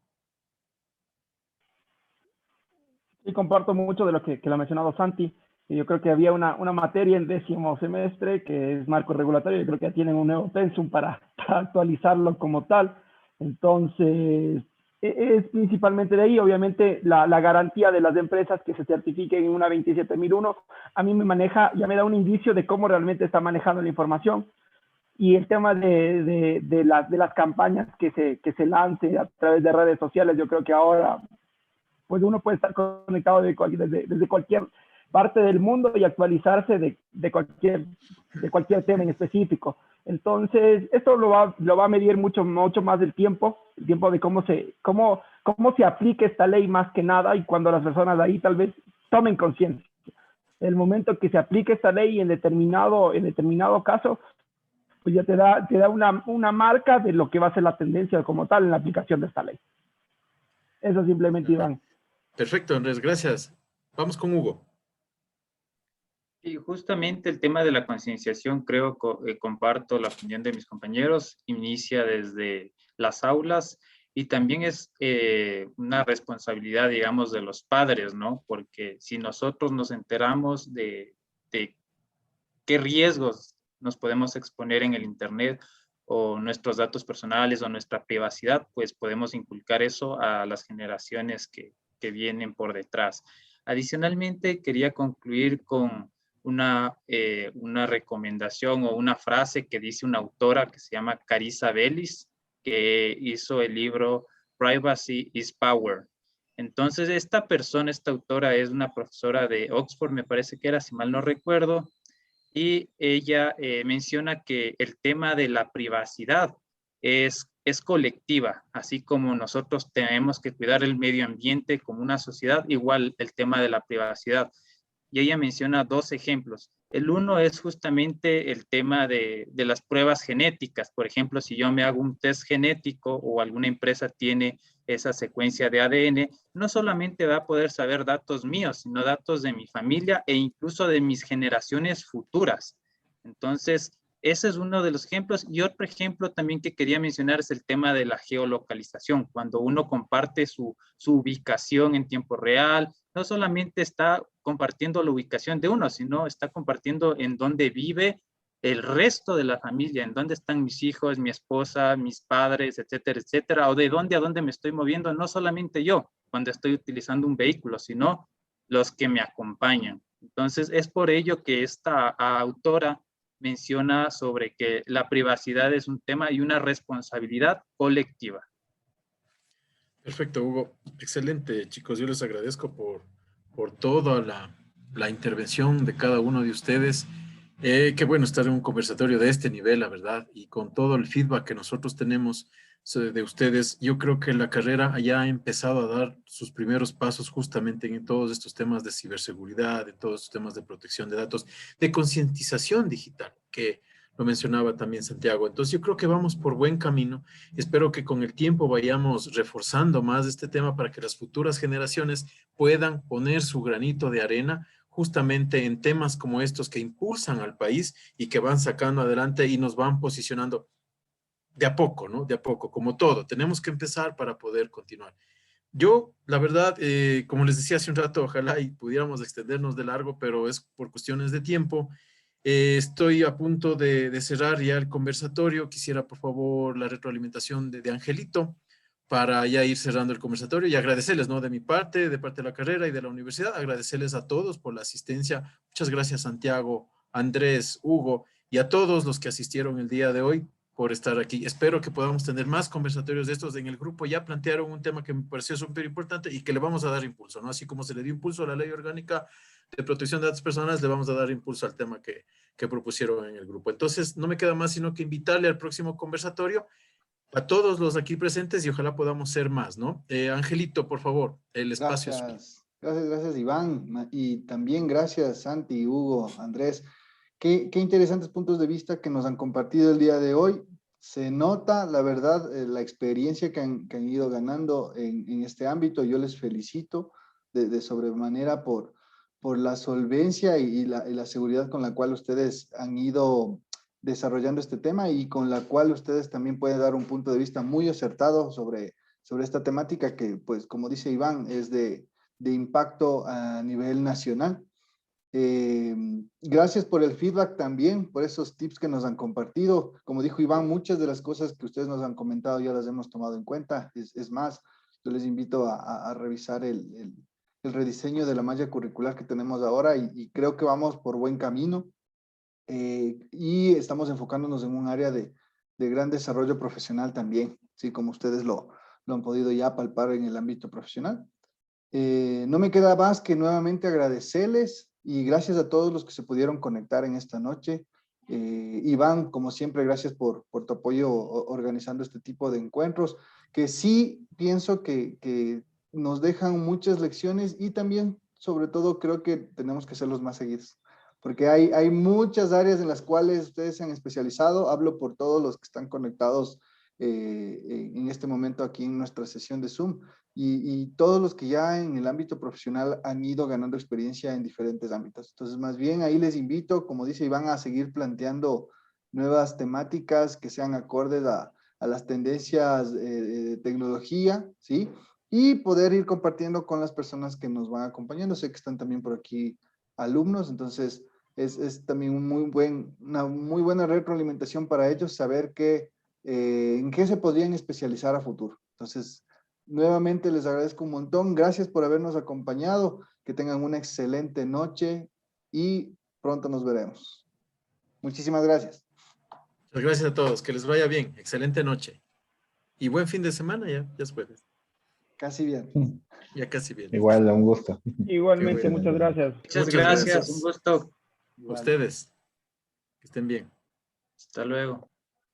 [SPEAKER 3] Sí, comparto mucho de lo que lo ha mencionado Santi. Y yo creo que había una materia en 10º semestre que es marco regulatorio. Yo creo que ya tienen un nuevo pensum para actualizarlo como tal. Entonces, es principalmente de ahí. Obviamente, la garantía de las empresas que se certifiquen en una 27001, a mí ya me da un indicio de cómo realmente está manejando la información. Y el tema de las campañas que se lance a través de redes sociales, yo creo que ahora pues uno puede estar conectado desde cualquier parte del mundo y actualizarse de cualquier tema en específico. Entonces, esto lo va a medir mucho más el tiempo de cómo se aplique esta ley más que nada, y cuando las personas de ahí tal vez tomen conciencia. El momento que se aplique esta ley en determinado caso, pues ya te da una marca de lo que va a ser la tendencia como tal en la aplicación de esta ley. Eso simplemente, Iván.
[SPEAKER 2] Perfecto, Andrés, gracias. Vamos con Hugo.
[SPEAKER 5] Y justamente el tema de la concienciación, creo que comparto la opinión de mis compañeros, inicia desde las aulas, y también es una responsabilidad, digamos, de los padres, ¿no? Porque si nosotros nos enteramos de qué riesgos nos podemos exponer en el Internet, o nuestros datos personales o nuestra privacidad, pues podemos inculcar eso a las generaciones que vienen por detrás. Adicionalmente, quería concluir con una recomendación o una frase que dice una autora que se llama Carissa Bellis, que hizo el libro Privacy is Power. Entonces, esta autora, es una profesora de Oxford, me parece que era, si mal no recuerdo, y ella menciona que el tema de la privacidad es colectiva, así como nosotros tenemos que cuidar el medio ambiente como una sociedad, igual el tema de la privacidad. Y ella menciona 2 ejemplos. El uno es justamente el tema de las pruebas genéticas. Por ejemplo, si yo me hago un test genético o alguna empresa tiene esa secuencia de ADN, no solamente va a poder saber datos míos, sino datos de mi familia e incluso de mis generaciones futuras. Entonces, ese es uno de los ejemplos. Y otro ejemplo también que quería mencionar es el tema de la geolocalización. Cuando uno comparte su ubicación en tiempo real, no solamente está compartiendo la ubicación de uno, sino está compartiendo en dónde vive el resto de la familia, en dónde están mis hijos, mi esposa, mis padres, etcétera, etcétera, o de dónde a dónde me estoy moviendo, no solamente yo cuando estoy utilizando un vehículo, sino los que me acompañan. Entonces, es por ello que esta autora menciona sobre que la privacidad es un tema y una responsabilidad colectiva.
[SPEAKER 2] Perfecto, Hugo. Excelente, chicos. Yo les agradezco por toda la intervención de cada uno de ustedes. Qué bueno estar en un conversatorio de este nivel, la verdad, y con todo el feedback que nosotros tenemos de ustedes. Yo creo que la carrera ya ha empezado a dar sus primeros pasos justamente en todos estos temas de ciberseguridad, en todos estos temas de protección de datos, de concientización digital. que lo mencionaba también Santiago. Entonces yo creo que vamos por buen camino. Espero que con el tiempo vayamos reforzando más este tema para que las futuras generaciones puedan poner su granito de arena justamente en temas como estos que impulsan al país y que van sacando adelante y nos van posicionando de a poco, ¿no? De a poco, como todo. Tenemos que empezar para poder continuar. Yo, la verdad, como les decía hace un rato, ojalá y pudiéramos extendernos de largo, pero es por cuestiones de tiempo. Estoy a punto de cerrar ya el conversatorio. Quisiera, por favor, la retroalimentación de Angelito para ya ir cerrando el conversatorio y agradecerles, ¿no? De parte de la carrera y de la universidad, agradecerles a todos por la asistencia. Muchas gracias, Santiago, Andrés, Hugo y a todos los que asistieron el día de hoy por estar aquí. Espero que podamos tener más conversatorios de estos. En el grupo ya plantearon un tema que me pareció súper importante y que le vamos a dar impulso, ¿no? Así como se le dio impulso a la Ley Orgánica de Protección de Datos Personales, le vamos a dar impulso al tema que propusieron en el grupo. Entonces, no me queda más sino que invitarle al próximo conversatorio a todos los aquí presentes y ojalá podamos ser más, ¿no? Angelito, por favor, el espacio es suyo.
[SPEAKER 1] Gracias, Iván. Y también gracias, Santi, Hugo, Andrés. Qué interesantes puntos de vista que nos han compartido el día de hoy. Se nota, la verdad, la experiencia que han ido ganando en este ámbito. Yo les felicito de sobremanera por la solvencia y la seguridad con la cual ustedes han ido desarrollando este tema y con la cual ustedes también pueden dar un punto de vista muy acertado sobre esta temática que, pues, como dice Iván, es de impacto a nivel nacional. Gracias por el feedback también, por esos tips que nos han compartido. Como dijo Iván, muchas de las cosas que ustedes nos han comentado ya las hemos tomado en cuenta. Es más, yo les invito a revisar el rediseño de la malla curricular que tenemos ahora y creo que vamos por buen camino. Y estamos enfocándonos en un área de gran desarrollo profesional también, ¿sí? Como ustedes lo han podido ya palpar en el ámbito profesional. No me queda más que nuevamente agradecerles y gracias a todos los que se pudieron conectar en esta noche. Iván, como siempre, gracias por tu apoyo organizando este tipo de encuentros, que sí pienso que nos dejan muchas lecciones y también, sobre todo, creo que tenemos que hacerlos más seguidos, porque hay muchas áreas en las cuales ustedes se han especializado. Hablo por todos los que están conectados en este momento aquí en nuestra sesión de Zoom y todos los que ya en el ámbito profesional han ido ganando experiencia en diferentes ámbitos. Entonces, más bien ahí les invito, como dice Iván, a seguir planteando nuevas temáticas que sean acordes a las tendencias de tecnología, ¿sí? Y poder ir compartiendo con las personas que nos van acompañando. Sé que están también por aquí alumnos, entonces es también una muy buena retroalimentación para ellos saber en qué se podrían especializar a futuro. Entonces, nuevamente les agradezco un montón. Gracias por habernos acompañado. Que tengan una excelente noche y pronto nos veremos. Muchísimas gracias.
[SPEAKER 2] Muchas gracias a todos. Que les vaya bien. Excelente noche. Y buen fin de semana ya es jueves.
[SPEAKER 1] Casi bien.
[SPEAKER 2] Ya casi bien.
[SPEAKER 4] Igual, un gusto.
[SPEAKER 3] Igualmente, muchas gracias.
[SPEAKER 5] Muchas gracias, un gusto.
[SPEAKER 2] A ustedes. Que estén bien.
[SPEAKER 5] Hasta luego.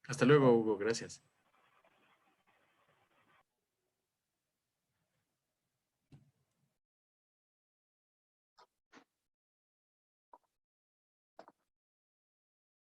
[SPEAKER 2] Hasta luego, Hugo. Gracias.